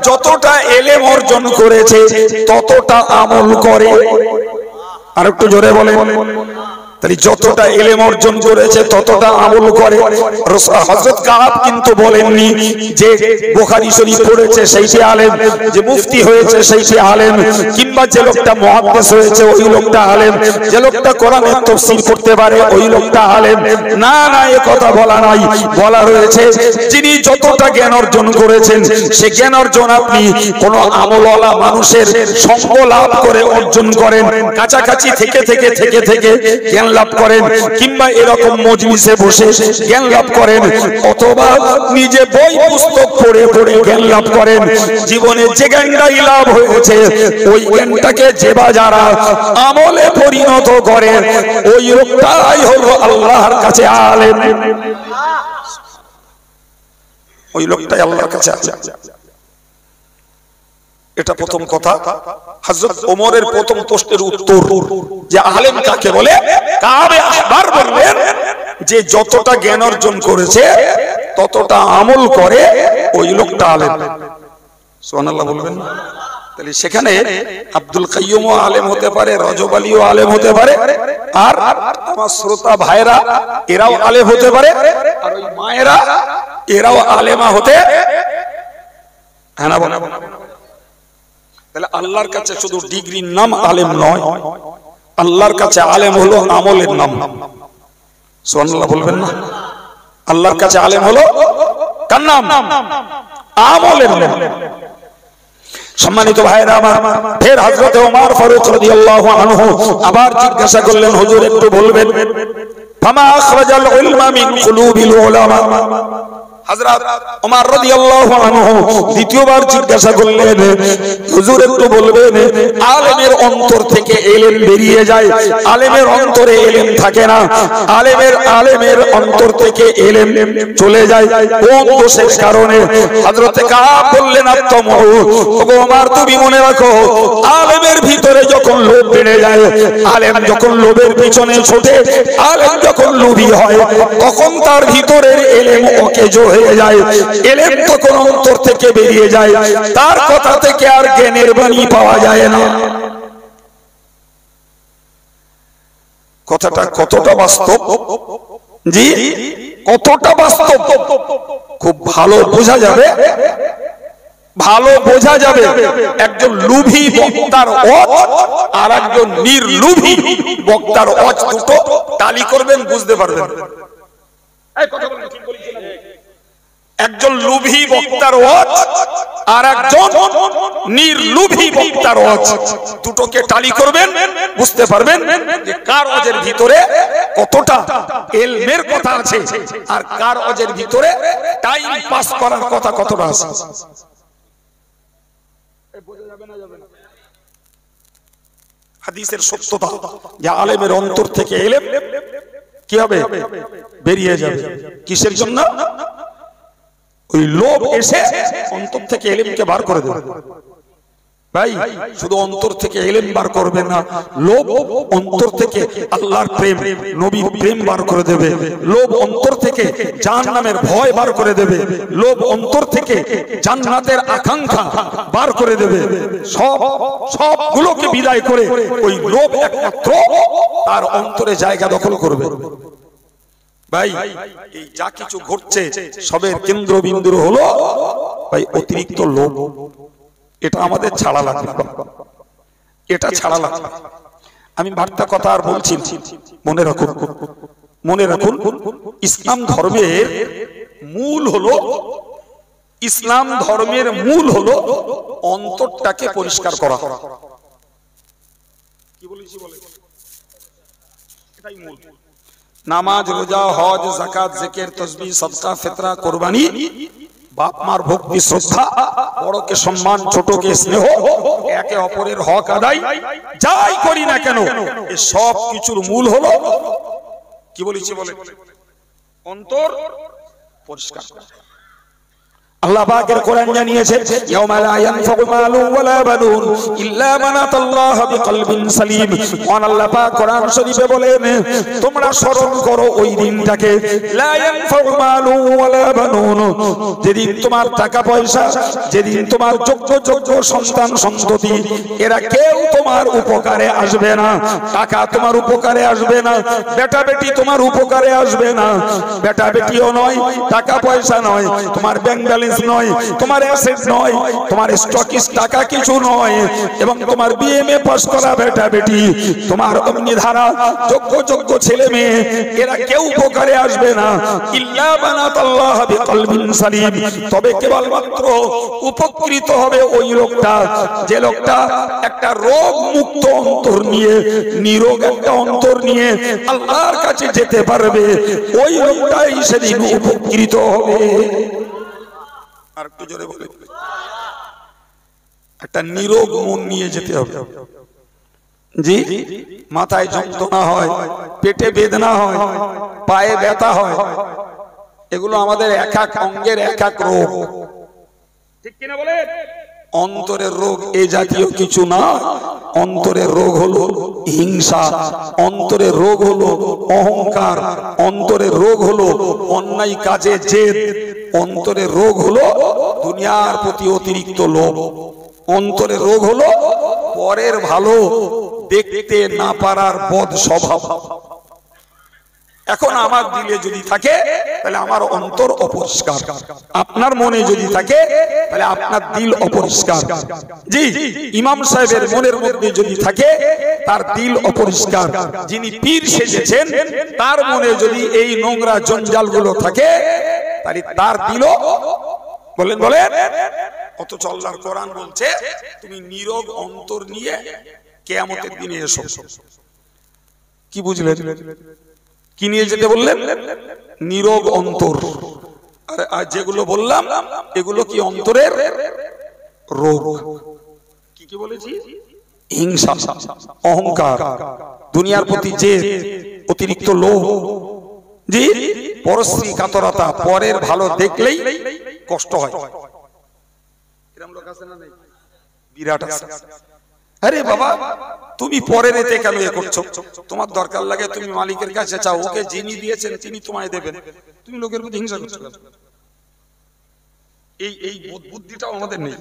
যতটা ইলম অর্জন করেছে ততটা আমল করে। আর একটু জোরে বলেন। তাহলে যতটা ইলম অর্জন করেছে ততটা আমল করে। হযরত কাব কিন্তু বলেননি যে বুখারী শরীফ পড়েছে সেইটি আলেম, যে মুফতি হয়েছে সেইটি আলেম, কিংবা যে লোকটা মুহাদ্দিস হয়েছে ওই লোকটা আলেম, যে লোকটা কোরআনের তাফসীর করতে পারে ওই লোকটা আলেম। না না, এ কথা বলা নাই। বলা হয়েছে যিনি যতটা জ্ঞান অর্জন করেছেন সে জ্ঞান অর্জন আপনি কোন আমলওয়ালা মানুষের সঙ্গ লাভ করে অর্জন করেন, কাছাকাছি থেকে থেকে থেকে থেকে জ্ঞান লাভ করেন, কিংবা এরকম মজলিসে বসে জ্ঞান লাভ করেন, অথবা নিজে বই পুস্তক পড়ে পড়ে জ্ঞান লাভ করেন। জীবনে যে জ্ঞানটাই লাভ হয়েছে ওই জ্ঞানটাকে যে বা যারা আমলে পরিণত করে ওই লোকটাই হলো আল্লাহর কাছে আলেম। ওই লোকটাই আল্লাহর কাছে আলেম। এটা প্রথম কথা। হযরত ওমরের প্রথম প্রশ্নের উত্তর যে আলেম কাকে বলে, কাবে আহবার বললেন যে যতটা জ্ঞান অর্জন করেছে ততটা আমল করে ওই লোকটা আলেম। সুবহানাল্লাহ বলবেন না? তাহলে সেখানে আব্দুল কাইয়ুমও আলেম হতে পারে, রজব আলীও আলেম হতে পারে, আর আমার শ্রোতা ভাইরা এরাও আলেম হতে পারে, আর ওই মায়েরা এরাও আলেমা হতে হ্যাঁ না বলে। তাহলে আল্লাহর কাছে শুধু ডিগ্রির নাম আলেম নয়, আল্লাহর কাছে আলেম হলো আমলের নাম। সুবহানাল্লাহ বলবেন না? আল্লাহর কাছে আলেম হলো কার নাম? আমলের নাম। সম্মানিত ভাইরা আমার, ফের হযরত ওমর ফারুক রাদিয়াল্লাহু আনহু আবার জিজ্ঞাসা করলেন, হুজুর একটু বলবেন ফামা আখরাজাল ইলমা মিন কুলুবিল উলামা। হযরত ওমর রাদিয়াল্লাহু আনহু দ্বিতীয়বার জিজ্ঞাসা করলেন, হুজুর একটু বলবেন আলেমের অন্তর থেকে ইলম বেরিয়ে যায়, আলেমের অন্তরে ইলম থাকে না, আলেমের অন্তর থেকে ইলম চলে যায় কোন দোষের কারণে? হযরত কাব বললেন, আত্মমহ। ওগো ওমর, তুমি মনে রাখো, আলেমের ভিতরে যখন লোভ বেড়ে যায়, আলেম যখন লোভের পিছনে ছোটে, আলেম যখন লোভী হয়, তখন তার ভিতরের ইলম অকেজ হয়ে যায়, ইলম তখন অন্তর থেকে বেরিয়ে যায়, তার কথা থেকে আর জ্ঞানের বাণী পাওয়া যায় না। কথাটা কতটা বাস্তব? জি, কতটা বাস্তব খুব ভালো বোঝা যাবে, একজন লুভী বক্তার ওয়াজ আর একজন নির্লুভী বক্তার ওয়াজ, দুটো টালি করবেন বুঝতে পারবেন। একজন লুভী বক্তার ওয়াজ আর একজন নির্লুভী বক্তার ওয়াজ, দুটোকে টালি করবেন বুঝতে পারবেন যে কার ওয়াজের ভিতরে কতটা ইলমের কথা আছে আর কার ওয়াজের ভিতরে টাইম পাস করার কথা কতটা আছে। হাদিসের সত্যতা যে আলেমের অন্তর থেকে ইলম কি হবে? বেরিয়ে যাবে। কিসের জন্য? ওই লোভ এসে অন্তর থেকে ইলমকে বার করে দেবে। ভাই, শুধু অন্তর থেকে ইলম বার করবে না, লোভ অন্তর থেকে আল্লাহর প্রেম, নবীর প্রেম বার করে দেবে। লোভ অন্তর থেকে জাহান্নামের ভয় বার করে দেবে। লোভ অন্তর থেকে জান্নাতের আকাঙ্ক্ষা বার করে দেবে। সবগুলোকে বিদায় করে ওই লোভ একমাত্র তার অন্তরে জায়গা দখল করবে। ভাই, এই যা কিছু ঘটছে সবের কেন্দ্রবিন্দু হলো ভাই অতিরিক্ত লোভ। এটা আমাদের ছাড়া লাগবে, এটা ছাড়া লাগবে। আমি বার্তা কথা আর বলছি, মনে রাখুন ইসলাম ধর্মের মূল হলো অন্তরটাকে পরিষ্কার করা। কি বলেছি বলে? এটাই মূল। নামাজ, রোজা, হজ, যাকাত, জিকির, তাসবিহ, সাদকা, ফিতরা, কুরবানি বাপ মার ভক্তি শ্রদ্ধা, বড়কে সম্মান, ছোটকে স্নেহ, একে অপরের হক আদায়, যাই করি না কেন এই সব কিছুর মূল হলো কি বলেছি বলে অন্তর পরিষ্কার। আল্লাহ পাকের কোরআন জানিয়েছে ইয়াউমা লা ইয়ানফাউ মালুন ওয়ালা বানুন ইল্লা মান আতাল্লাহ বিকলবিন সালিম। আল্লাহ পাক কোরআন শরীফে বলেন তোমরা স্মরণ করো ওই দিনটাকে, লা ইয়ানফাউ মালুন ওয়ালা বানুন, যেদিন তোমার টাকা পয়সা, যেদিন তোমার যোগ্য সন্তান সন্ততি এরা কেউ তোমার উপকারে আসবে না। টাকা তোমার উপকারে আসবে না, বেটা বেটি তোমার উপকারে আসবে না, বেটা বেটিও নয়, টাকা পয়সা নয়, তোমার ব্যাংক ব্যালেন্স নয়, তোমার অ্যাসেট নয়, তোমার স্টকিস টাকা কিছু নয়, এবং তোমার বিএমএ পাস করা বেটা বেটি, তোমার অগ্নিধারা যোগ্য ছেলে মেয়ে এরা কেউ উপকারে আসবে না। ইল্লা বানাতাল্লাহ বিকলবিন সালিম, তবে কেবলমাত্র উপকৃত হবে ওই লোকটা যে লোকটা একটা রোগ মুক্ত অন্তর নিয়ে, নিরোগ একটা অন্তর নিয়ে আল্লাহর কাছে যেতে পারবে, ওই লোকটাই সেদিন উপকৃত হবে। আর একটু জোরে বলে, একটা নিরোগ মন নিয়ে যেতে হবে। জি, মাথায় যন্ত্রণা হয়, পেটে বেদনা হয়, পায়ে ব্যথা হয়, এগুলো আমাদের এক এক অঙ্গের এক এক রোগ, ঠিক কিনা বলে? অন্তরের রোগ এ জাতীয় কিছু না। অন্তরের রোগ হলো হিংসা, অন্তরের রোগ হলো অহংকার, অন্তরের রোগ হলো অন্যায় কাজে জেদ, অন্তরের রোগ হলো দুনিয়ার প্রতি অতিরিক্ত লোভ, অন্তরের রোগ হলো পরের ভালো দেখতে না পারার বদ স্বভাব। এখন আমার দিলে যদি থাকে তাহলে আমার অন্তর অপরিষ্কার, আপনার মনে যদি থাকে তাহলে আপনার দিল অপরিষ্কার। জি, ইমাম সাহেবের মনের মধ্যে যদি থাকে তার দিল অপরিষ্কার। যিনি পীর সেজেছেন তার মনে যদি এই নোংরা জঞ্জালগুলো থাকে তাহলে তার দিলও বলেন অথচ আল্লাহর কোরআন বলছে তুমি নীরব অন্তর নিয়ে কিয়ামতের দিনে এসো। কি বুঝলেন? কি নিয়ে যেতে বললেন? নীরব অন্তর। আর যেগুলো বললাম এগুলো কি অন্তরের রোগ। কি বলেছি? হিংসা, অহংকার, দুনিয়ার প্রতি যে অতিরিক্ত লোভ, জি, পরশ্রী কাতরতা, পরের ভালো দেখলেই কষ্ট হয়। এরকম লোক আছে না? নেই? বিরাট আছে। আরে বাবা, তুমি পরের এতে কেন এ করছো? তোমার দরকার লাগে তুমি মালিকের কাছে চাও, ওকে যিনি দিয়েছেন তিনি তোমায় দেবেন, তুমি লোকের প্রতি হিংসা করছো। এই বুদ্ধিটাও আমাদের নেই।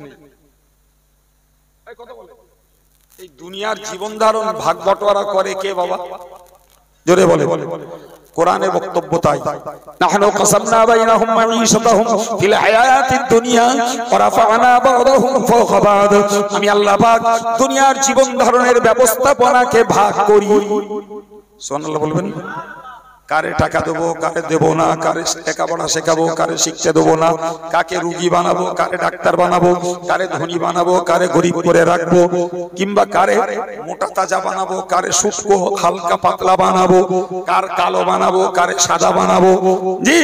এই দুনিয়ার জীবন ধারণ ভাগ বটোয়ারা করে কে বাবা? জোরে বলে। কোরআনের বক্তব্য তাই, নাহনু কাসামনা বাইনাহুম মাঈশাতাহুম ফিল হায়াতিদ দুনিয়া ওয়া রাফা'না বা'দাহুম ফাওকা বা'দ। আমি আল্লাহ পাক দুনিয়ার জীবন ধারণের ব্যবস্থাপনাকে ভাগ করি। সুবহানাল্লাহ বলবেন। কারে টাকা দেবো, কারে দেব না, কারে লেখাপড়া শেখাবো, কারে শিখতে দেবো না, কাকে রুগী বানাবো, কারে ডাক্তার বানাবো, কারে ধনী বানাবো, কারে গরিব করে রাখবো, কিংবা কারে মোটা তাজা বানাবো, কারে শুষ্ক হালকা পাতলা বানাবো, কার কালো বানাবো, কারে সাদা বানাবো, জি,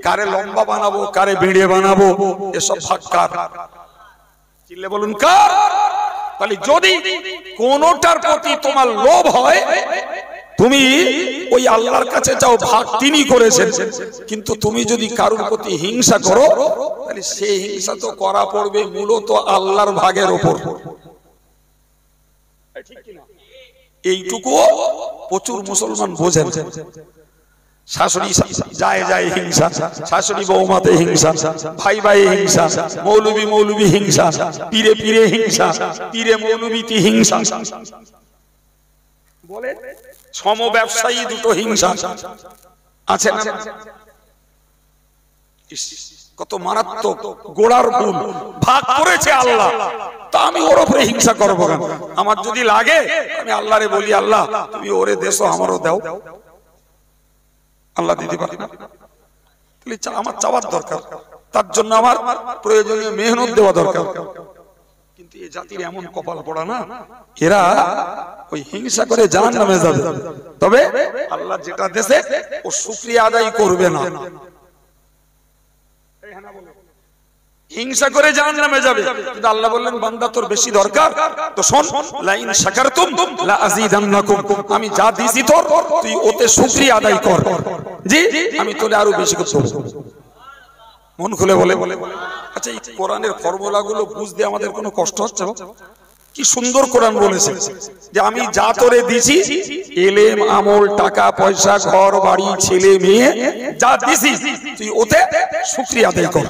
কারে লম্বা বানাবো, কারে বেড়ে বানাবো, এসব ভাগ কার? চিল্লে বলুন কার? তাহলে যদি কোনটার প্রতি তোমার লোভ হয় তুমি ওই আল্লাহর কাছে যাও, ভাগ তিনি করেছেন। কিন্তু তুমি যদি কারোর প্রতি হিংসা করো তাহলে সেই হিংসা তো করা পড়বে মূলত আল্লাহর ভাগের উপর। এইটুকু প্রচুর মুসলমান বোঝেন। শাশুড়ি যায় হিংসা, শাশুড়ি বৌমাতে হিংসা, ভাই ভাই হিংসা, মৌলবি হিংসা, পীরে হিংসা, পীরে মৌলবিতে হিংসা, বলে সম ব্যবসায়ী দুটো হিংসা আছে না? কত মারাত্মক গোড়ার ভুল। ভাগ করেছে আল্লাহ, তা আমি ওর উপরে হিংসা করবো কেন? আমার যদি লাগে আমি আল্লাহরে বলি, আল্লাহ তুমি ওরে দেশো আমারও দাও। আল্লাহ দিতে পারে না? তাহলে আমার চাওয়ার দরকার, তার জন্য আমার প্রয়োজনীয় মেহনত দেওয়া দরকার। কিন্তু এই জাতির এমন কপাল পড়া না, এরা ওই হিংসা করে জাহান্নামে যাবে, তবে আল্লাহ যেটা দেশে ও শুকরিয়া আদায় করবে না। হিংসা করে জাহান্নামে যাবে। কিন্তু আল্লাহ বললেন বান্দা তোর বেশি দরকার তো শোন, লাইন শাকারতুম লা আযীদান্নাকুম, আমি যা দিয়েছি তোর তুই ওতে শুকরিয়া আদায় কর, জি আমি তোরে আরো বেশি করে দেব। মন খুলে বলে। আচ্ছা এই কোরআনের ফর্মুলাগুলো বুঝতে আমাদের কোনো কষ্ট হচ্ছে? কি সুন্দর কোরআন বলেছে যে আমি যা তোরে দিছি, ইলম, আমল, টাকা পয়সা, ঘর বাড়ি, ছেলে মেয়ে যা দিছি তুই ওতে শুকরিয়া আদায় কর।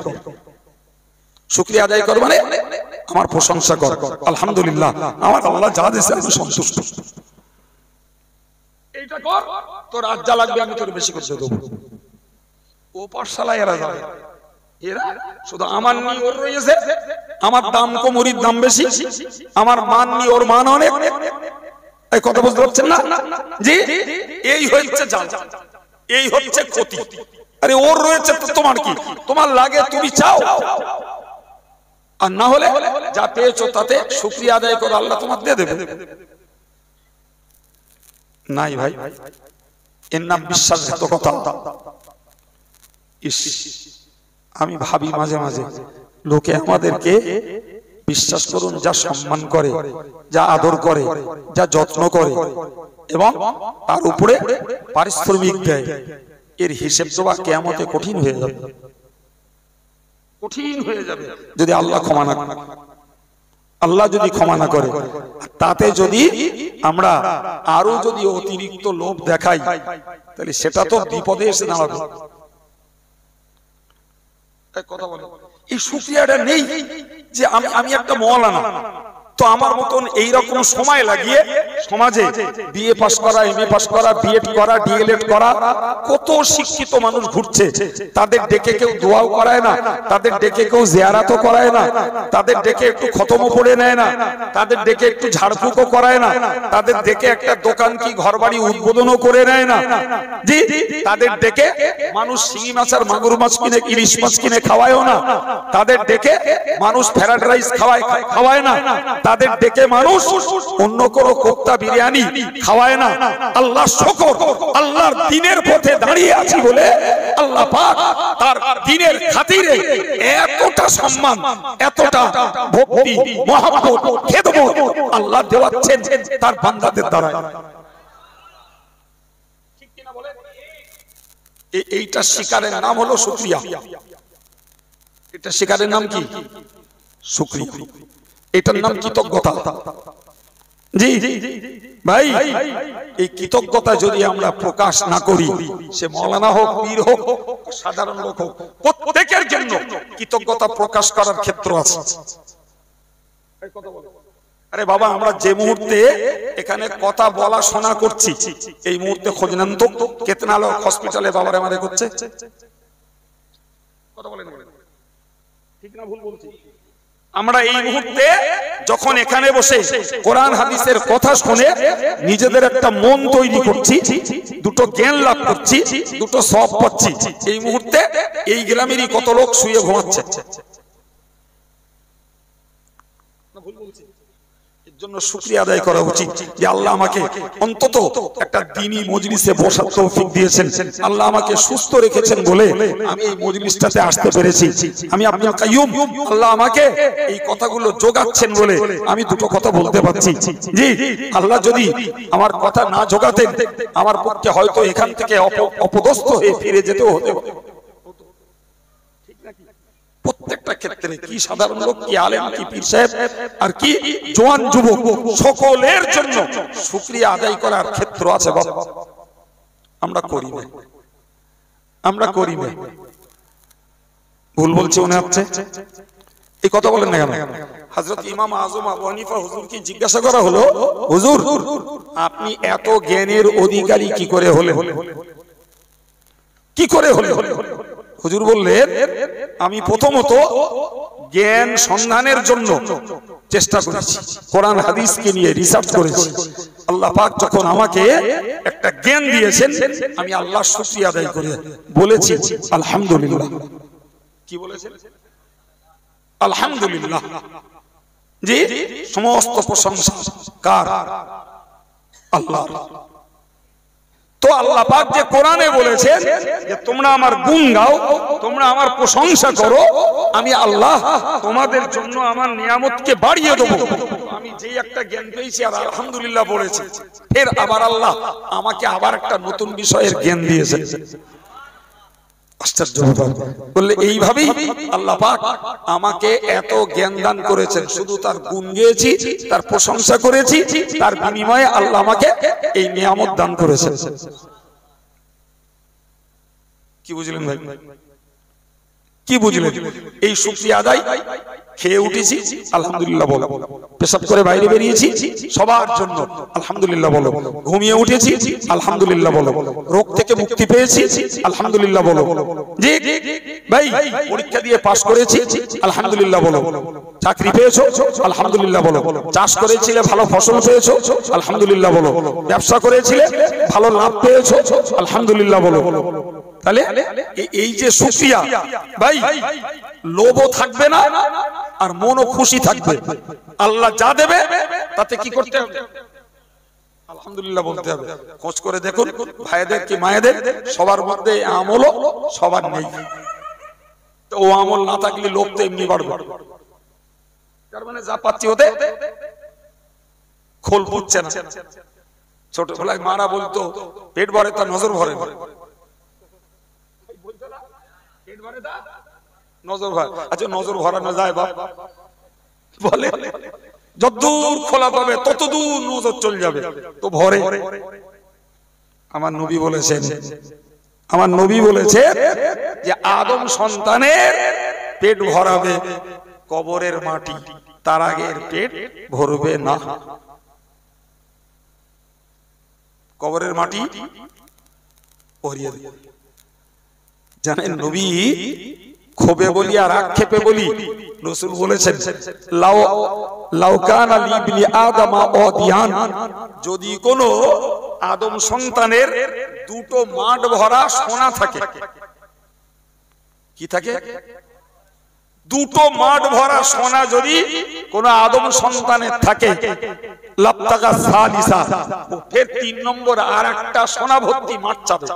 শুকরিয়া আদায় কর মানে আমার প্রশংসা কর, আলহামদুলিল্লাহ আমার আল্লাহ যা দিয়েছে আমি সন্তুষ্ট। এইটা কর, তোর আজ যা লাগবে আমি তোর বেশি করে দেব। ও পাঠশালায় এরা যাবে, এরা শুধু আমার নি ওর রয়েছে, আমার দাম কম ওর দাম বেশি, আমার মান নি ওর মান অনেক। এই কথা বুঝতে পারছেন না? জি এই হচ্ছে জাল, এই হচ্ছে ক্ষতি। আরে ওর রয়েছে তো তোমার কি? তোমার লাগে তুমি চাও, আর না হলে যা পেয়েছো তাতে শুকরিয়া আদায় করো, আল্লাহ তোমার দিয়ে দেবে। নাই ভাই, এর নাম বিশ্বাসঘাতকতা। আমি ভাবি মাঝে মাঝে লোকে আমাদেরকে বিশ্বাস করুন যা সম্মান করে, যা আদর করে, যা যত্ন করে এবং তার উপরে পারিশ্রমিক দেয়, এর হিসেব দেওয়া কিয়ামতে কঠিন হয়ে যাবে, কঠিন হয়ে যাবে যদি আল্লাহ ক্ষমা না করে। আল্লাহ যদি ক্ষমা না করে, তাতে যদি আমরা আরো যদি অতিরিক্ত লোভ দেখাই তাহলে সেটা তো বিপদে এসে দাঁড়াবে। কথা বলে এই শুকরিয়াটা নেই যে আমি একটা মওলানা, তো আমার মতন এইরকম সময় লাগিয়ে সমাজে বিএ পাস করা, এমএ পাস করা, বিএড করা, ডিএলএড করা কত শিক্ষিত মানুষ ঘুরছে, তাদের ডেকে কেউ দোয়াও করায় না, তাদের ডেকে কেউ জিয়ারাতও করায় না, তাদের ডেকে একটু খতমও পড়ে নেয় না, তাদের ডেকে একটু ঝাড়ফুঁকও করায় না, তাদের ডেকে একটা দোকান কি ঘরবাড়ি উদ্বোধনও করে নেয় না, জি তাদের ডেকে মানুষ শিঙি মাছ আর মাগুর মাছ কিনে, ইলিশ মাছ কিনে খাওয়ায়ও না, তাদের ডেকে মানুষ ফ্রাইড রাইস খাওয়ায় না, তাদের ডেকে মানুষ অন্য কোনো কোপ্তা বিরিয়ানি খাওয়ায় না। আল্লাহ শুকর, আল্লাহর দ্বীনের পথে দাঁড়িয়ে আছি বলে আল্লাহ পাক তার দ্বীনের খাতিরে এতটা সম্মান, এতটা ভক্তি, মহব্বত, খেদমত আল্লাহ দেওয়াচ্ছেন তার বান্দাদের দ্বারা। ঠিক কিনা বলেন? এইটা শিকারের নাম হলো শুকরিয়া। এটা শিকারের নাম কি? শুকরিয়া। এটার নাম কৃতজ্ঞতা। জি ভাই, এই কৃতজ্ঞতা যদি আমরা প্রকাশ না করি, সে মওলানা হোক, পীর হোক, সাধারণ লোক হোক, প্রত্যেকের জন্য কৃতজ্ঞতা প্রকাশ করার ক্ষেত্র আছে। আরে বাবা, আমরা যে মুহূর্তে এখানে কথা বলা শোনা করছি, এই মুহূর্তে খোঁজ নেন তো কেতনা লোক হসপিটালে বাবার এমআরআই করছে। কথা বলেন, ঠিক না ভুল বলছি? আমরা এই মুহূর্তে যখন এখানে বসে কোরআন হাদিসের কথা শুনে নিজেদের একটা মন তৈরি করছি, দুটো জ্ঞান লাভ করছি, দুটো সওয়াব পাচ্ছি, এই মুহূর্তে এই গ্রামেরই কত লোক শুয়ে ঘুমাচ্ছে। জন্য শুকরিয়া আদায় করা উচিত যে আল্লাহ আমাকে অন্তত একটা দ্বীনি মজলিসে বসার তৌফিক দিয়েছেন, আল্লাহ আমাকে সুস্থ রেখেছেন বলে আমি এই মজলিসটাতে আসতে পেরেছি। আমি আব্দুল কাইয়ুম, আল্লাহ আমাকে এই কথাগুলো যোগাচ্ছেন বলে আমি দুটো কথা বলতে পারছি। জি, আল্লাহ যদি আমার কথা না যোগাতেন আমার পক্ষে হয়তো এখান থেকে অপদস্থ হয়ে ফিরে যেতেও হতে পারে। প্রত্যেকটা ক্ষেত্রে কি সাধারণ লোক, কি আলেম, কি পীর সাহেব, আর কি জওয়ান যুবক, সকলের জন্য শুকরিয়া আদায় করার ক্ষেত্র আছে। বাবা আমরা করি না, আমরা করি না। ভুল বলছি মনে হচ্ছে? এই কথা বলেন না কেন? হযরত ইমাম আযম আবু হানিফা হুজুরকে জিজ্ঞাসা করা হলো, হুজুর আপনি এত জ্ঞানের অধিকারী কি করে হলেন? কি করে হলেন? হুজুর বললেন, আমি প্রথমত জ্ঞান সন্ধানের জন্য চেষ্টা করেছি, কোরআন হাদিসকে নিয়ে রিসার্চ করেছি। আল্লাহ পাক যখন আমাকে একটা জ্ঞান দিয়েছেন, আমি আল্লাহর শুকরিয়া আদায় করে বলেছি আলহামদুলিল্লাহ। কি বলেছেন? আলহামদুলিল্লাহ। জি, সমস্ত প্রশংসা কার? আল্লাহর। তো আল্লাহ পাক যে কোরআনে বলেছেন যে তোমরা আমার গুণ গাও, তোমরা আমার প্রশংসা করো, আমি আল্লাহ তোমাদের জন্য আমার নিয়ামতকে বাড়িয়ে দেব। আমি যেই একটা জ্ঞান পেয়েছি আর আলহামদুলিল্লাহ বলেছি, ফের আবার আল্লাহ আমাকে আবার একটা নতুন বিষয়ের জ্ঞান দিয়েছেন। আশ্চর্য বললে এইভাবেই আল্লাহ পাক আমাকে এত জ্ঞান দান করেছেন, শুধু তার গুণ গেয়েছি, তার প্রশংসা করেছি, তার বিনিময়ে আল্লাহ আমাকে এই নিয়ামত দান করেছেন। কি বুঝলেন ভাই? কি বুঝলেন? এই শুকরিয়া আদায়। খেয়ে উঠেছি আলহামদুলিল্লাহ বলো, পেশাব করে বাইরে বেরিয়েছি সবার জন্য আলহামদুলিল্লাহ বলো, ঘুমিয়ে উঠেছি আলহামদুলিল্লাহ বলো, রোগ থেকে মুক্তি পেয়েছি আলহামদুলিল্লাহ বলো, জি ভাই পরীক্ষা দিয়ে পাস করেছি আলহামদুলিল্লাহ বলো, চাকরি পেয়েছো আলহামদুলিল্লাহ বলো, চাষ করেছিলে ভালো ফসল পেয়েছো আলহামদুলিল্লাহ বলো, ব্যবসা করেছিলে ভালো লাভ পেয়েছো আলহামদুলিল্লাহ বলো। তাহলে এই যে শুকরিয়া ভাই, লোভও থাকবে না আর মনও খুশি থাকবে। আল্লাহ যা দেবে তাতে কি করতে হবে? আলহামদুলিল্লাহ বলতে হবে। খোঁজ করে দেখুন ভাইদের কি মায়েদের সবার মধ্যে আমল সবার নেই। তো ও আমল না থাকলে লোভ তো এমনি বাড়বে। তার মানে যা পাচ্ছি ওতে খোল বুঝছে না। ছোটবেলায় মারা বলতো পেট ভরে তার নজর ভরে, নজর ভরে। আচ্ছা নজর ভরানো যায় বাপ? বলে যতদূর খোলা পাবে ততদূর নজর চলে যাবে, তো ভরে। আমার নবী বলেছেন, আমার নবী বলেছে যে আদম সন্তানের পেট ভরাবে কবরের মাটি, তার আগে এর পেট ভরবে না। কবরের মাটি ভরিয়ে দেবে। জানেন নবী ক্ষোভে বলি আর আক্ষেপে বলি, রাসূল বলেছেন লাউ কানা লিবনি আদম আদিয়ান, যদি কোনো আদম সন্তানের দুটো মাঠ ভরা সোনা থাকে। কি থাকে? দুটো মাঠ ভরা সোনা যদি কোন আদম সন্তানের থাকে, লাবতাগা সালিসা, ফের 3 নম্বর আর একটা সোনা ভর্তি মাঠ চাবে।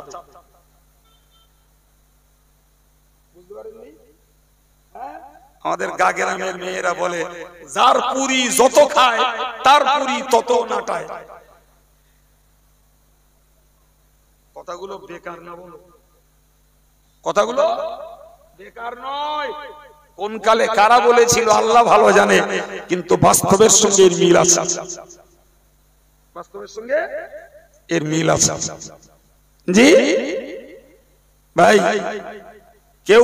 আমাদের গাগেরামের মেয়েরা বলে যার পুরি যত খায় তার পুরি তত নাটায়। কথাগুলো বেকার না বলো, কথাগুলো বেকার নয়। কোন কালে কারা বলেছিল আল্লাহ ভালো জানে, কিন্তু বাস্তবের সঙ্গে এর মিল আছে, বাস্তবের সঙ্গে এর মিল আছে। জি ভাই, কেউ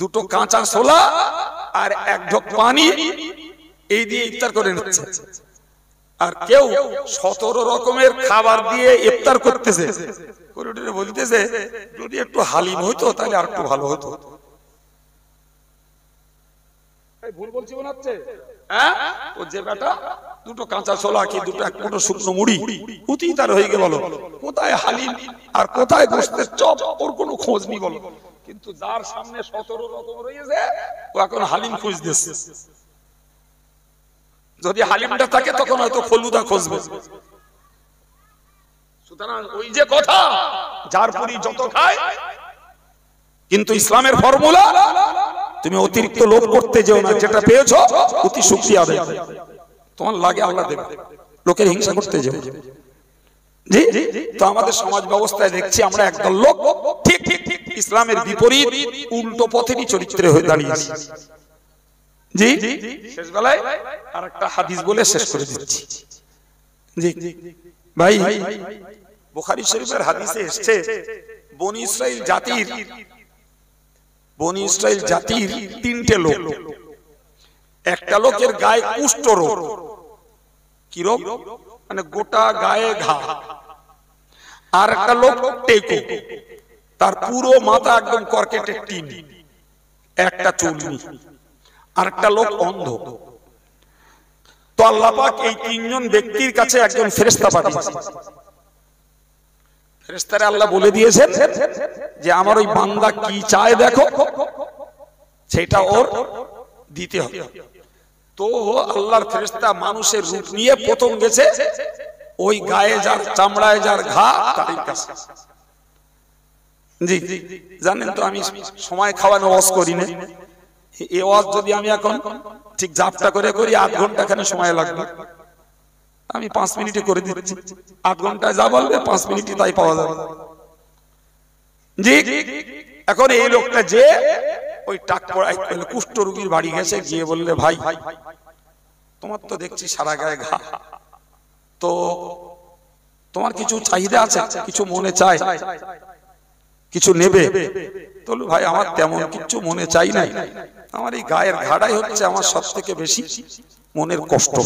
দুটো কাঁচা ছোলা আর এক ঢোক পানি এই দিয়ে ইফতার করে নিচ্ছে, আর কেউ 17 রকমের খাবার দিয়ে ইফতার করতেছে। বলতেছে যদি একটু হালিম হইতো তাহলে আর একটু ভালো হতো। ভুল বলছি মনে হচ্ছে? হ্যাঁ, ও যে বেটা দুটো কাঁচা ছোলা কি দুটো এক মুঠো শুকনো মুড়ি উতি তার হয়ে গেল, কোথায় হালিম আর কোথায় গোশতের চপ ওর কোনো খোঁজ নেই বলো। কিন্তু যার সামনে 17 রকম রয়েছে ও এখন হালিম খুঁজতেছে। যদি হালিমটা থাকে তখন হয়তো ফলুদা খুঁজবে। সুতরাং ওই যে কথা, যার পুরি যত খায়, কিন্তু ইসলামের ফর্মুলা তুমি অতিরিক্ত লোভ করতে যেও না, যেটা পেয়েছো অতি শুকরিয়া আদায় তোমার লাগে আল্লাহ দেবে, লোকের হিংসা করতে যেও। জি, তো আমাদের সমাজ ব্যবস্থায় দেখছি আমরা একদল লোক ঠিক ইসলামের বিপরীত উল্টো পথেরই চরিত্রে হয়ে দাঁড়িয়েছি। জি, শেষ বেলায় আরেকটা হাদিস বলে শেষ করে দিচ্ছি। জি ভাই, বুখারী শরীফের হাদিসে এসেছে বনি ইসরাইল জাতির 3টে লোক। একটা লোকের গায়ে কুষ্ঠ রোগ। কি রোগ? মানে গোটা গায়ে ঘা। আর একটা লোক টেকো, তার পুরো মাথা একদম কর্কেটের টিন, একটা চুল নেই। আর একটা লোক অন্ধ। তো আল্লাহ পাক এই 3 জন ব্যক্তির কাছে একজন ফেরেশতা পাঠিয়েছেন। ফেরেশতারে আল্লাহ বলে দিয়েছেন যে আমার ওই বান্দা কি চায় দেখো, সেটা ওর দিতে হবে। তো আল্লাহর ফেরেশতা মানুষের রূপ নিয়ে প্রথম গেছে ওই গায়ে যার চামড়ায় যার ঘা তারই কাছে। জি জানেন তো আমি সময় খাওয়ানো ওয়াজ করি না, এই ওয়াজ যদি আমি এখন ঠিক জাপটা করে করি 8 ঘন্টা খানে সময় লাগবে, আমি 5 মিনিটে করে দিচ্ছি। 8 ঘন্টায় যা বলবে 5 মিনিটে তাই পাওয়া যাবে। জি এখন এই লোকটা যে ওই টাক পড়াই কুষ্ঠ রোগীর বাড়ি গেছে, গিয়ে বললে ভাই তোমার তো দেখছি সারা গায়ে ঘা, তো তোমার কিছু চাহিদা আছে, কিছু মনে চায়, কিছু নেবে? তো ভাই আমার তেমন কিছু মনে চাই নাই, আমার এই গায়ের ঘাড়াই হচ্ছে আমার সব থেকে বেশি মনের কষ্ট।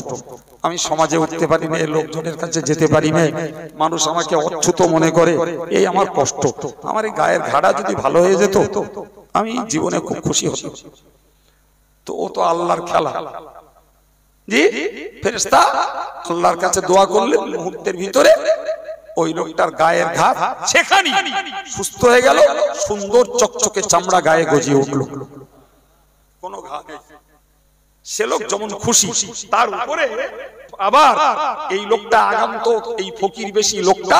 আমি সমাজে উঠতে পারি না, লোকজনের কাছে যেতে পারি না, মানুষ আমাকে অচ্যুত মনে করে, এই আমার কষ্ট। আমার এই গায়ের ঘাড়া যদি ভালো হয়ে যেত আমি জীবনে খুব খুশি হতাম। তো ও তো আল্লাহর খেলা। জি ফেরেশতা আল্লাহর কাছে দোয়া করলেন, মুহূর্তের ভিতরে ওই লোকটার গায়ের ঘা সেখানেই সুস্থ হয়ে গেল, সুন্দর চকচকে চামড়া গায়ে গজিয়ে উঠল, কোনো ঘা নেই। সে লোক যেমন খুশি, তার উপরে আবার এই লোকটা আগন্তুক, এই ফকির বেশি লোকটা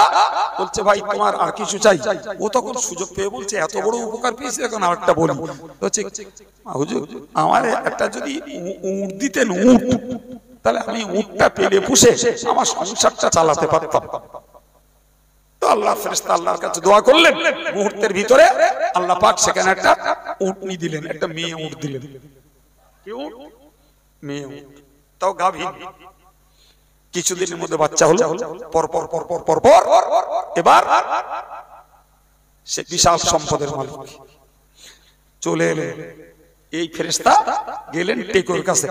বলছে ভাই তোমার আর কিছু চাই? ও তখন সুযোগ পেয়ে বলছে এত বড় উপকার পেয়েছে, এখন আরেকটা বলি। হচ্ছে হুজুর আমার একটা যদি উট দিতেন, উট, তাহলে আমি উটটা পেলে পুষে আমার সংসারটা চালাতে পারতাম। তো আল্লাহ ফেরেশতা আল্লাহর কাছে দোয়া করলেন, মুহূর্তের ভিতরে আল্লাহ পাক সেখানে একটা উটনি দিলেন, একটা মেয়ে উট দিলেন। কি উট? মেয়ে উট, তাও গাভী। কিছুদিনের মধ্যে বাচ্চা হলো, পর পর পর পর পর পর এবার সে বিশাল সম্পদের মালিক চলে এলেন। এই ফেরেশতা গেলেন টেকোর কাছে,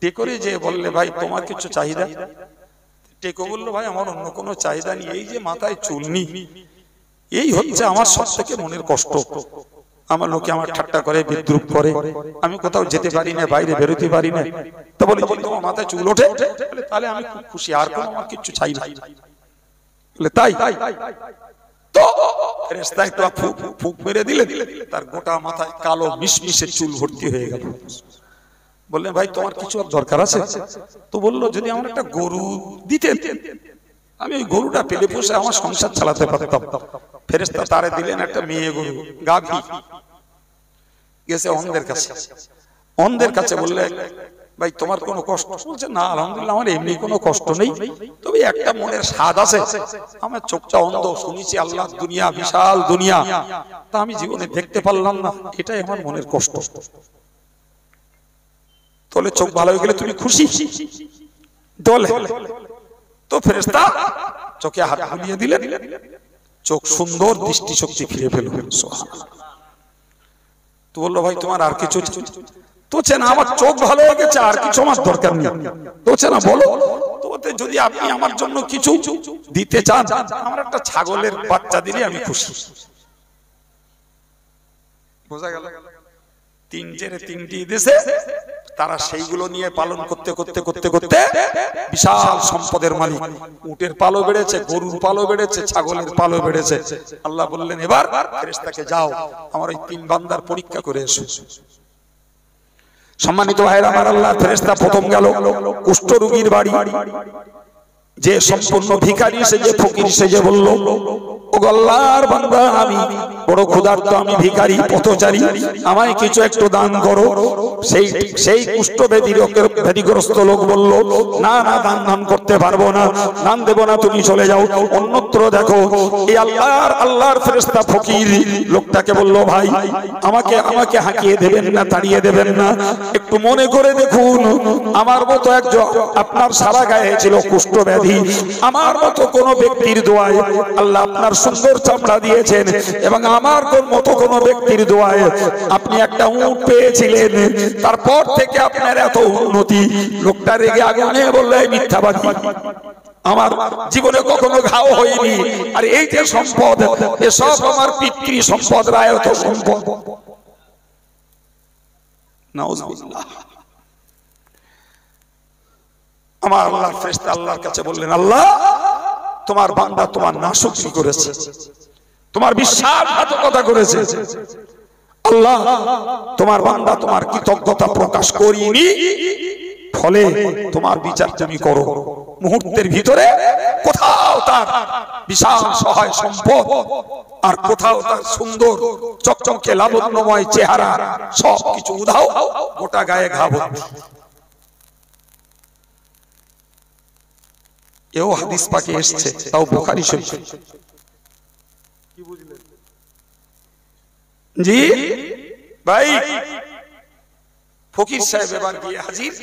টেকরে যে বললে ভাই তোমার কিছু চাহিদা? টেকো বললো ভাই আমার অন্য কোনো চাহিদা নেই, এই যে মাথায় চুল নেই, এই হচ্ছে আমার সব থেকে মনের কষ্ট। আমার লোকে আমার ঠাট্টা করে, বিদ্রুপ করে, আমি কোথাও যেতে পারি না, বাইরে বেরোতে পারি না। তো বলি তোমার মাথায় চুল ওঠে, তাহলে আমি খুব খুশি, আর কোনো আমার কিছু চাই না। বলে তাই? তো ফেরেশতা একটু ফুঁক মেরে দিলেন, তার গোটা মাথায় কালো মিশমিশে চুল ভর্তি হয়ে গেল। বললেন ভাই তোমার কিছু আর দরকার আছে? তো বললো যদি আমার একটা গরু দিতেন, আমি ওই গরুটা পেলে পুষে আমার সংসার চালাতে পারতাম। ফেরেশতা তারে দিলেন একটা মেয়ে গরু, গাভী। গেছে অন্ধের কাছে, অন্ধের কাছে বললে ভাই তোমার কোনো কষ্ট? বলছে না আলহামদুলিল্লাহ আমার এমনি কোনো কষ্ট নেই, তবে একটা মনের স্বাদ আছে, আমার চোখটা অন্ধ, শুনেছি আল্লাহ দুনিয়া বিশাল দুনিয়া, তা আমি জীবনে দেখতে পারলাম না, এটাই আমার মনের কষ্ট। তাহলে চোখ ভালো হয়ে গেলে তুমি খুশি? বলে তো ফেরেশতা চোখে হাত বুলিয়ে দিলেন, চোখ সুন্দর দৃষ্টিশক্তি ফিরে পেল। তো বললো ভাই তোমার আর কিছু? তোছে না আমার চোখ ভালো হয়ে গেছে, আর কিছু আমার দরকার নেই। তোছে না বলো। তো যদি আপনি আমার জন্য কিছু দিতে চান, আমার একটা ছাগলের বাচ্চা দিলে আমি খুশি। বোঝা গেল? তিনটি দেশে তারা সেইগুলো নিয়ে পালন করতে করতে করতে করতে বিশাল সম্পদের মালিক। উটের পালও বেড়েছে, গরুর পালও বেড়েছে, ছাগলের পালও বেড়েছে। আল্লাহ বললেন এবার ফেরেশতাকে যাও আমার ওই 3 বান্দার পরীক্ষা করে এসো। সম্মানিত ভাইরা আমার, আল্লাহর ফেরেশতা প্রথম গেল কুষ্ঠ রোগীর বাড়ি। যে সম্পূর্ণ ভিখারি সেজে, ফকির সেজে বলল ও আল্লাহর বান্দা আমি বড় ক্ষুধার্ত, আমি ভিখারি পথচারী, আমায় কিছু একটু দান করো। সেই কুষ্ঠ ব্যাধিগ্রস্ত লোক বলল না না, দান করতে পারবো না, দান দেব না, তুমি চলে যাও, অন্যত্র দেখো। এই আল্লাহর ফেরেশতা ফকির লোকটাকে বলল ভাই আমাকে হাঁকিয়ে দেবেন না, তাড়িয়ে দেবেন না, একটু মনে করে দেখুন আমার মতো একজন, আপনার সারা গায়ে ছিল কুষ্ঠ ব্যাধি, আমার মতো কোন ব্যক্তির দোয়ায় আল্লাহ আপনার সুন্দর চামড়া দিয়েছেন, এবং আমার মতো কোন ব্যক্তির দোয়ায় আপনি একটা উট পেয়েছিলেন, তারপর থেকে আপনার এত উন্নতি। লোকটা রেগে আগুনে বললে মিথ্যাবাদী, আমার জীবনে কখনো ঘাও হয়নি, আর এই যে সম্পদ এসব আমার পিতৃ সম্পদ, রায়ত সম্পদ। নাউজুবিল্লাহ। আমার আল্লাহর ফেরেশতা আল্লাহর কাছে বললেন আল্লাহ তোমার বান্দা তোমার নাশুকরি করেছে, তোমার বিশ্বাসঘাতকতা করেছে, আল্লাহ তোমার বান্দা তোমার কৃতজ্ঞতা প্রকাশ করিনি, ফলে তোমার বিচার তুমি করো। মুহূর্তের ভিতরে কোথাও তার বিশাল সহায় সম্পদ, আর কোথাও তার সুন্দর চকচকে লাবণ্যময় চেহারা, সব কিছু উধাও, গোটা গায়ে ঘা ভর্তি। এও হাদিস পাকে এসেছে, তাও বুখারী শরীফ। কি বুঝলেন জি ভাই? ফকির সাহেব এবার গিয়ে হাজির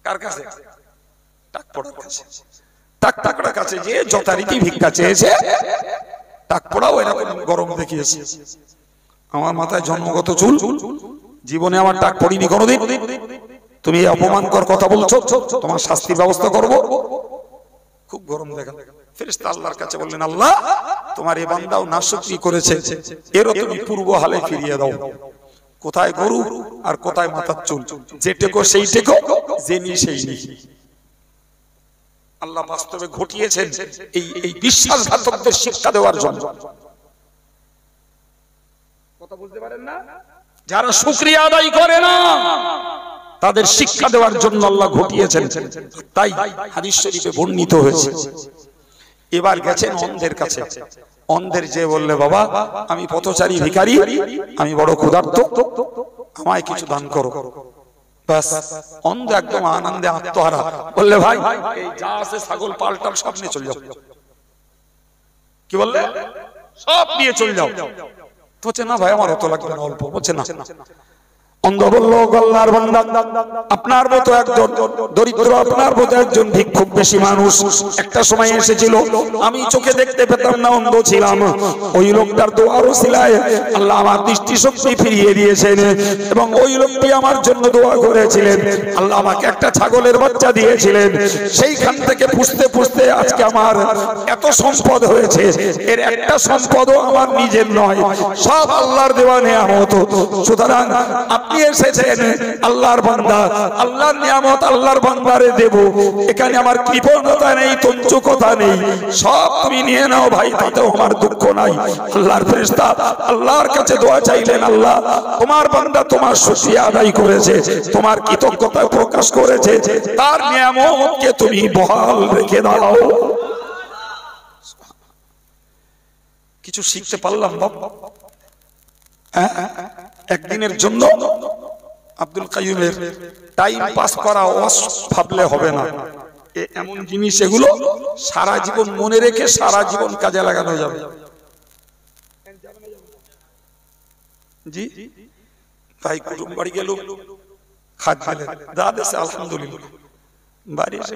কার কাছে? টাকপড়ার কাছে। টাকটাকড়ার কাছে যে যথারীতি ভিক্ষা চেয়েছে, টাকপড়াও এরকম গরম দেখিয়েছে। আমার মাথায় জন্মগত চুল, জীবনে আমার টাক পড়িনি কোনোদিন, তুমি অপমানকর কথা বলছো, তোমার শাস্তির ব্যবস্থা করব। খুব গরম দেখা। ফেরেশতা আল্লাহর কাছে বললেন, আল্লাহ তোমার এই বান্দাও নাশকরি করেছে, এরও তুমি পূর্ব হালে ফিরিয়ে দাও। কোথায় গরু আর কোথায় মাথার চুল, যে টেকো সেই টেকো, যে নি সেই নি। আল্লাহ বাস্তবে ঘটিয়েছেন এই বিশ্বাসঘাতকদের শিক্ষা দেওয়ার জন্য। কথা বলতে পারেন না? যারা শুকরিয়া আদায় করে না, তাদের শিক্ষা দেওয়ার জন্য আল্লাহ ঘটিয়েছেন। তাই হাদিস শরীফে বর্ণিত হয়েছে। এবার গেছেন অন্ধের কাছে। অন্ধের যে বললে, বাবা আমি পথচারী ভিখারি, আমি বড় ক্ষুধার্ত, আমায় কিছু দান করো। বাস অন্ধ একদম আনন্দে আত্মহারা, বললে ভাই এই যা আছে ছাগল পালটাল সব নিয়ে চলে যাও। কি বললে? সব নিয়ে চলে যাও। তো বলছে না ভাই আমার অত লাগবে না, অল্প। বলছে না। অন্ধ বলল, আল্লাহর বান্দা আপনার মতো একজন দরিদ্র, আপনার মতো একজন ভিক্ষুক বেশি মানুষ একটা সময় এসেছিল, আমি চোখে দেখতে পেতাম না, অন্ধ ছিলাম। ওই লোকটার দোয়ার ওসিলায় আল্লাহ আমার দৃষ্টিশক্তি ফিরিয়ে দিয়েছেন, এবং ওই লোকটি আমার জন্য দোয়া করেছিলেন। আল্লাহ আমাকে একটা ছাগলের বাচ্চা দিয়েছিলেন। সেইখান থেকে পুষতে পুষতে আজকে আমার এত সম্পদ হয়েছে। এর একটা সম্পদও আমার নিজের নয়, সব আল্লাহর দেওয়া নিয়ামত। সুতরাং আপনি এসেছেন আল্লাহর বান্দা, আল্লাহর নিয়ামত আল্লাহর বান্দারে দেব, এখানে আমার কৃপণতা নেই, তঞ্চুকতা নেই, সব তুমি নিয়ে নাও ভাই, তাতেও আমার দুঃখ নাই। আল্লাহর ফেরেশতা আল্লাহর কাছে দোয়া চাইলেন, আল্লাহ তোমার বান্দা তোমার শুকরিয়া আদায় করেছে, তোমার কৃতজ্ঞতা প্রকাশ করেছে, তার নিয়ামতকে তুমি বহাল রেখে দাও। কিছু শিখতে পারলাম বাবা। একদিনের জন্য আব্দুল কাইয়ুমের টাইম পাস করা ভাবলে হবে না। এমন জিনিস এগুলো সারা জীবন মনে রেখে সারা জীবন কাজে লাগানো যাবে। জি ভাই কুটুম বাড়ি গেল, খাদ পেলেন, দা দেশে আলহামদুলিল্লাহ, বাড়ি এসে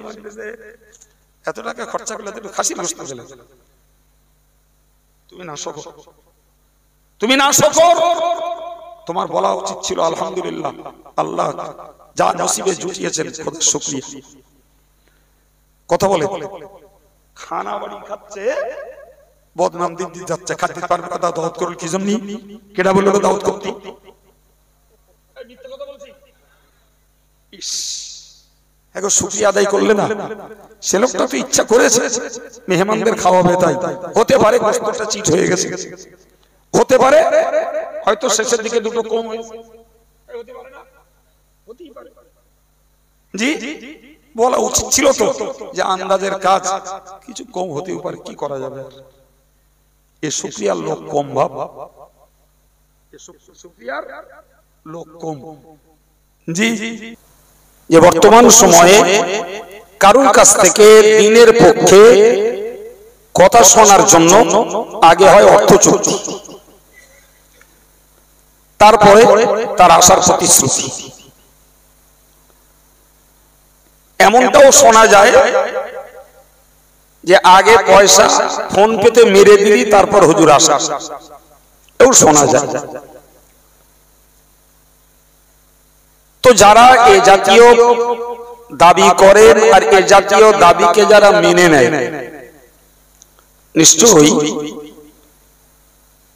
এত টাকা খরচা করলে একটু খাসির গোশত দিলেন, তুমি না শকর, তুমি না শকর। তোমার বলা উচিত ছিল আলহামদুলিল্লাহ, আল্লাহ যা নসিবে জুটিয়েছেন খোদার শুকরিয়া। কথা বলে খানা বাড়ি খাচ্ছে, বদনাম দিন দিন যাচ্ছে, খাদ্য পারবে না, দাওয়াত করল কি জন্য? কেডা বলল দাওয়াত করতে? মিথ্যা কথা বলছি। ইস, এখন শুকরিয়া আদায় করলে না, সে লোকটা তো ইচ্ছা করেছে মেহমানদের খাওয়াবে, তাই হতে পারে গোশতটা চিট হয়ে গেছে, হতে পারে হয়তো শেষের দিকে দুটো কম হয়েছে, হতে পারে না, হতেই পারে। জি বলা উচিত ছিল তো যে আন্দাজের কাজ, কিছু কম হতেও পারে, কি করা যাবে। এ শুকরিয়ার লোক কম, ভাব শুকরিয়ার লোক কম। জি যে বর্তমান সময়ে কারুর কাছ থেকে দিনের পক্ষে কথা শোনার জন্য আগে হয় অর্থ চুক্তি, তারপরে তার আশার প্রতিশ্রুতি। এমনটাও শোনা যায় যে আগে পয়সা ফোন পেতে মেরে দিলি, তারপর হুজুর আসা, এও শোনা যায়। তো যারা এ জাতীয় দাবি করেন আর এ জাতীয় দাবিকে যারা মেনে নেয়, নিশ্চয়ই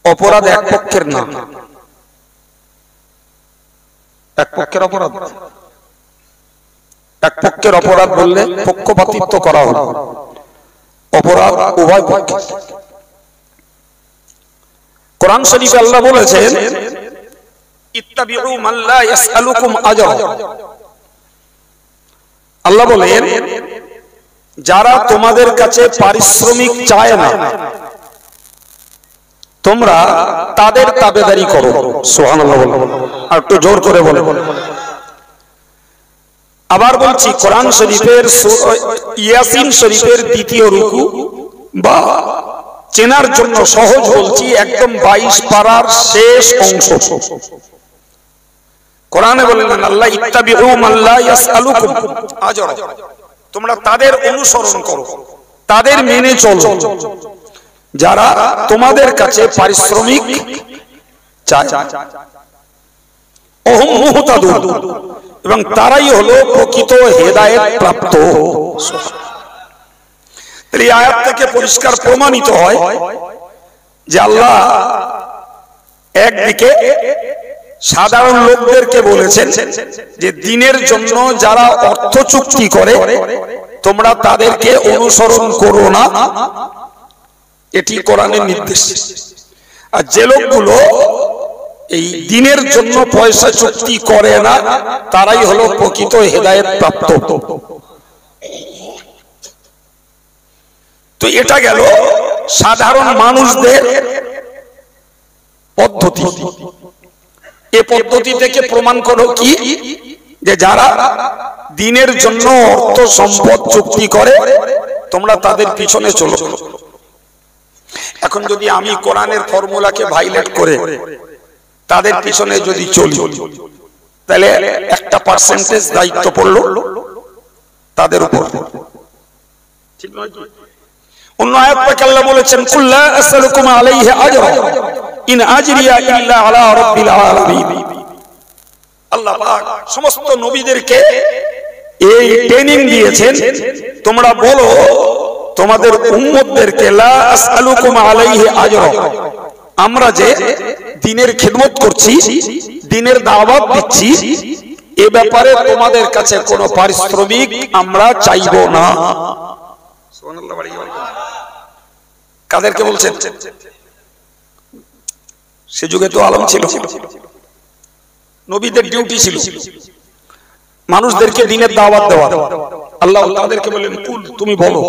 অপরাধ এক পক্ষের না, এক পক্ষের অপরাধ। এক পক্ষের অপরাধ বললে পক্ষপাতিত্ব করা হল, অপরাধ উভয় পক্ষে। কোরআন শরীফে আল্লাহ বলেছেন, ইত্তাবিউ মান লা ইয়াসআলুকুম আজরা। আল্লাহ বলেন যারা তোমাদের কাছে পারিশ্রমিক চায় না তোমরা তাদের তাবেদারি করো। সুবহানাল্লাহ বলো, আর একটু জোর করে বলো। আবার বলছি, কোরআন শরীফের ইয়াসিন শরীফের দ্বিতীয় রুকু বা চেনার জন্য সহজ বলছি, একদম 22 পারার শেষ অংশ। কোরআনে বলেন আল্লাহ, ইত্তাবিউ মান লা ইয়াসআলুকুম আজরা, তোমরা তাদের অনুসরণ করো, তাদের মেনে চলো যারা তোমাদের কাছে পারিশ্রমিক চায়। ওহুম মুহতাদুন, এবং তারাই হলো প্রকৃত হেদায়েত প্রাপ্ত। এই আয়াত থেকে পরিষ্কার প্রমাণিত হয় যে আল্লাহ একদিকে সাধারণ লোকদেরকে বলেছেন যে দিনের জন্য যারা অর্থ চুক্তি করে তোমরা তাদেরকে অনুসরণ করো না, এটি কোরআনের নির্দেশ। আর যে লোকগুলো এই দিনের জন্য পয়সা চুক্তি করে না তারাই হলো প্রকৃত হেদায়েত প্রাপ্ত। তো এটা গেল সাধারণ মানুষদের পদ্ধতি। এ পদ্ধতি থেকে প্রমাণ করো কি, যে যারা দিনের জন্য অর্থ সম্পদ চুক্তি করে তোমরা তাদের পিছনে চলো। এখন যদি আমি কোরআনের ফর্মুলাকে ভাইলেট করে তাদের পিছনে যদি চলি, তাহলে একটা পার্সেন্টেজ দায়িত্ব পড়লো তাদের উপর, ঠিক নয়? অন্য আয়াতে আল্লাহ বলেছেন, কুল্লা আসআলুকুম আলাইহি আজরা ইন আজরিয়া ইল্লা আলা রাব্বিল আলামিন। আল্লাহ পাক সমস্ত নবীদেরকে এই ট্রেনিং দিয়েছেন, তোমরা বলো তোমাদের উম্মতদেরকে, লা আসআলুকুম আলাইহি আজরা, আমরা যে দ্বীনের খিদমত করছি, দ্বীনের দাওয়াত দিচ্ছি, এ ব্যাপারে তোমাদের কাছে কোনো পারিশ্রমিক আমরা চাইবো না। সুবহানাল্লাহ। কাদেরকে বলছেন? সে যুগে তো আলম ছিল, নবীদের ডিউটি ছিল মানুষদেরকে দ্বীনের দাওয়াত দেওয়া। আল্লাহ তাদেরকে বলেন, কুল, তুমি বলো,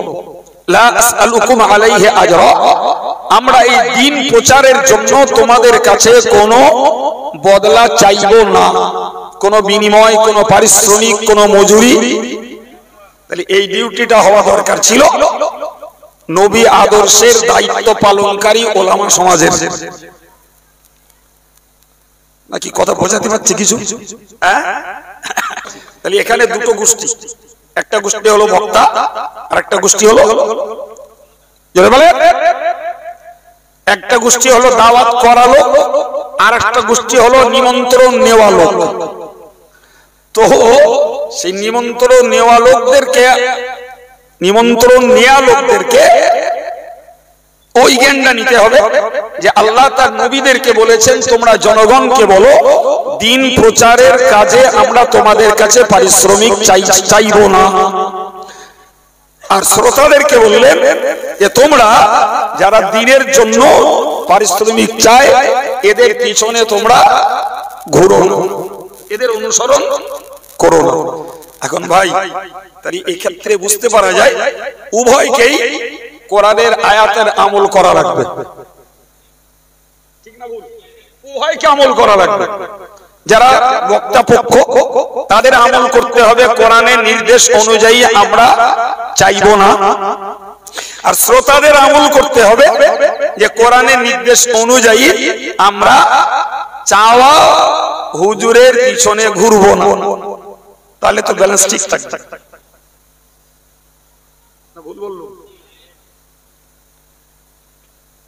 লা আসআলুকুম আলাইহি আজরা, আমরা এই দ্বীন প্রচারের জন্য তোমাদের কাছে কোনো বদলা চাইবো না, কোনো বিনিময়, কোনো পারিশ্রমিক, কোনো মজুরি। তাহলে এই ডিউটিটা হওয়া দরকার ছিল নবী আদর্শের দায়িত্ব পালনকারী ওলামা সমাজের। নাকি কথা বোঝাতে পারছি কিছু? তাহলে এখানে দুটো গোষ্ঠী, একটা গোষ্ঠী হলো বক্তা আর একটা গোষ্ঠী হলো, একটা গোষ্ঠী হলো দাওয়াত করা লোক আর একটা গোষ্ঠী হলো নিমন্ত্রণ নেওয়া লোক। তো সেই নিমন্ত্রণ নেওয়া লোকদেরকে ওই জ্ঞানটা নিতে হবে যে আল্লাহ তার নবীদেরকে বলেছেন, তোমরা জনগণকে বলো দ্বীন প্রচারের কাজে আমরা তোমাদের কাছে পারিশ্রমিক চাইবো না। আর শ্রোতাদেরকে বললেন যে তোমরা যারা দ্বীনের জন্য পারিশ্রমিক চায় এদের পিছনে তোমরা ঘুরো না, এদের অনুসরণ করো না। এখন ভাই, তাই এই ক্ষেত্রে বুঝতে পারা যায় উভয়কেই কোরআনের আয়াতের আমল করা লাগবে, ঠিক না? উভয়কে আমল করা লাগবে। যারা বক্তা পক্ষ তাদের আমল করতে হবে কোরআনের নির্দেশ অনুযায়ী আমরা চাইবো না, আর শ্রোতাদের আমল করতে হবে যে কোরআনের নির্দেশ অনুযায়ী আমরা চাওয়া হুজুরের পিছনে ঘুরবো না। তাহলে তো ব্যালেন্স ঠিক থাকবে।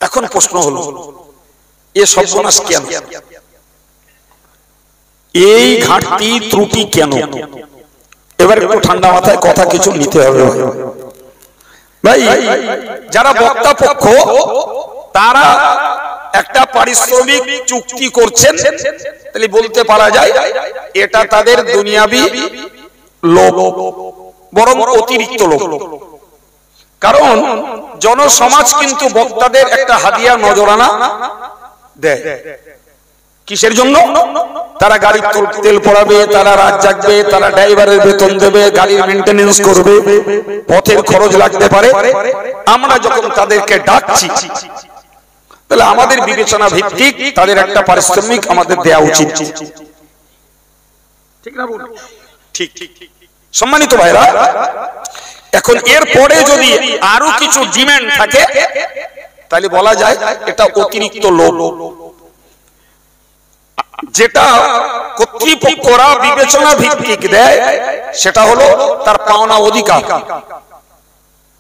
এখন প্রশ্ন হলো, এ সর্বনাশ কেন? এই ঘাটতি ত্রুটি কেন? এবার একটু ঠান্ডা মাথায় কথা কিছু নিতে হবে ভাই। যারা বক্তা পক্ষ তারা একটা পারিশ্রমিক চুক্তি করছেন, তাহলে বলতে পারা যায় এটা তাদের দুনিয়াবি লোভ, বরং অতিরিক্ত লোভ। কারণ জনসমাজ কিন্তু বক্তাদের একটা হাদিয়া নজরানা দেয়। কিসের জন্য? তারা গাড়ির তেল পড়াবে, তারা রাত জাগবে, তারা ড্রাইভারের বেতন দেবে, গাড়ির মেইনটেনেন্স করবে, পথের খরচ লাগতে পারে। আমরা যখন তাদেরকে ডাকছি, তাহলে আমাদের বিবেচনা ভিত্তিক তাদের একটা পারিশ্রমিক আমাদের দেওয়া উচিত। ঠিক না বলুন? ঠিক। সম্মানিত ভাইরা, এখন এর পরে যদি আরো কিছু ডিমান্ড থাকে তাহলে বলা যায় এটা অতিরিক্ত লোভ। যেটা কর্তৃপক্ষরা বিবেচনা ভিত্তিক দেয় সেটা হলো তার পাওনা অধিকার,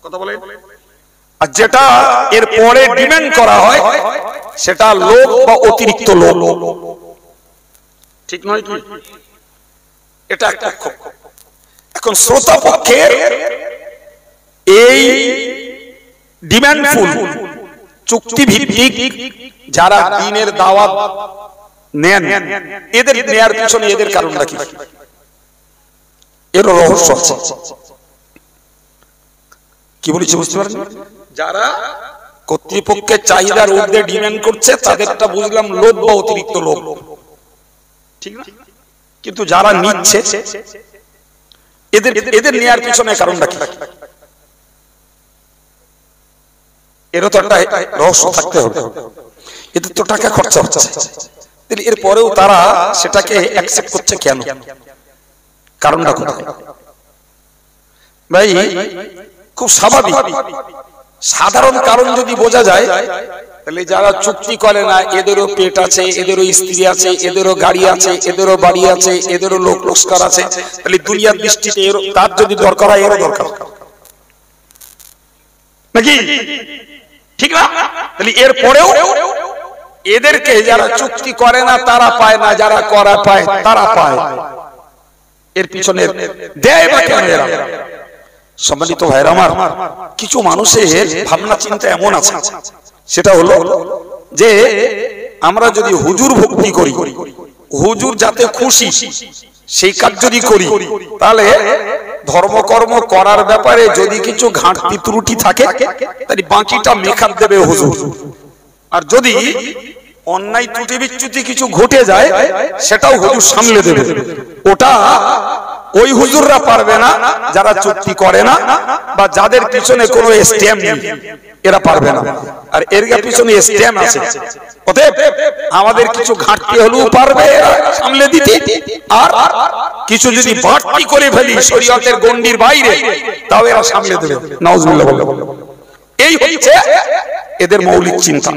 কথা বলেন। আর যেটা এর পরে ডিমান্ড করা হয় সেটা লোভ বা অতিরিক্ত লোভ, ঠিক নয় কি? এটা একটা। এখন শ্রোতা পক্ষে এই ডিমান্ডফুল চুক্তি ভিত্তিক যারা দ্বীনের দাওয়াত নেন, এদের নেয়ার পিছনে এদের কারণটা কি? এর রহস্য আছে। কি বলেছি বুঝতে পারেন? যারা কর্তৃপক্ষের চাহিদার ঊর্ধ্বে ডিমান্ড করছে তাদেরটা বুঝলাম লোভ বা অতিরিক্ত লোভ, ঠিক না? কিন্তু যারা নিচ্ছে এদের নেয়ার পিছনে কারণটা কি? এরও তো একটা রহস্য থাকতে হবে। এদের তো টাকা খরচা হচ্ছে, এরপরেও তারা সেটাকে অ্যাকসেপ্ট করছে কেন? কারণটা কোথায়? ভাই খুব স্বাভাবিক, সাধারণ কারণ যদি বোঝা যায় তাহলে যারা চুক্তি করে না এদেরও পেট আছে, এদেরও স্ত্রী আছে, এদেরও গাড়ি আছে, এদেরও বাড়ি আছে, এদেরও লোক লস্কর আছে, তাহলে দুনিয়ার দৃষ্টিতে তার যদি দরকার হয় এরও দরকার নাকি? ঠিক না? তাহলে এরপরেও এদেরকে যারা চুক্তি করে না তারা পায় না, যারা করা পায় তারা পায়। এর পিছনে দেয় বা কেন এরা? সম্মানিত ভাইরা আমার, কিছু মানুষের ভাবনা চিন্তা এমন আছে, সেটা হলো যে আমরা যদি হুজুর ভক্তি করি, হুজুর যাতে খুশি সেই কাজ যদি করি, তাহলে ধর্মকর্ম করার ব্যাপারে যদি কিছু ঘাটতি ত্রুটি থাকে তাহলে বাকিটা মেকআপ দেবে হুজুর। আর যদি অন্যায় ত্রুটি বিচ্যুতি কিছু ঘটে যায় সেটাও হুজুর সামলে দেবে। ওটা ওই হুজুররা পারবে না যারা চুক্তি করে না বা যাদের পিছনে কোনো স্ট্যাম্প নেই, এরা পারবে না। আর এর পিছনে স্ট্যাম্প আছে, অতএব আমাদের কিছু ঘাটতি হলেও পারবে সামলে দিতে, আর কিছু যদি বাড়তি করে ফেলি শরীয়তের গণ্ডির বাইরে তাও এরা সামলে দেবে। নাউজুবিল্লাহ বলে। এই হচ্ছে এদের মৌলিক চিন্তা।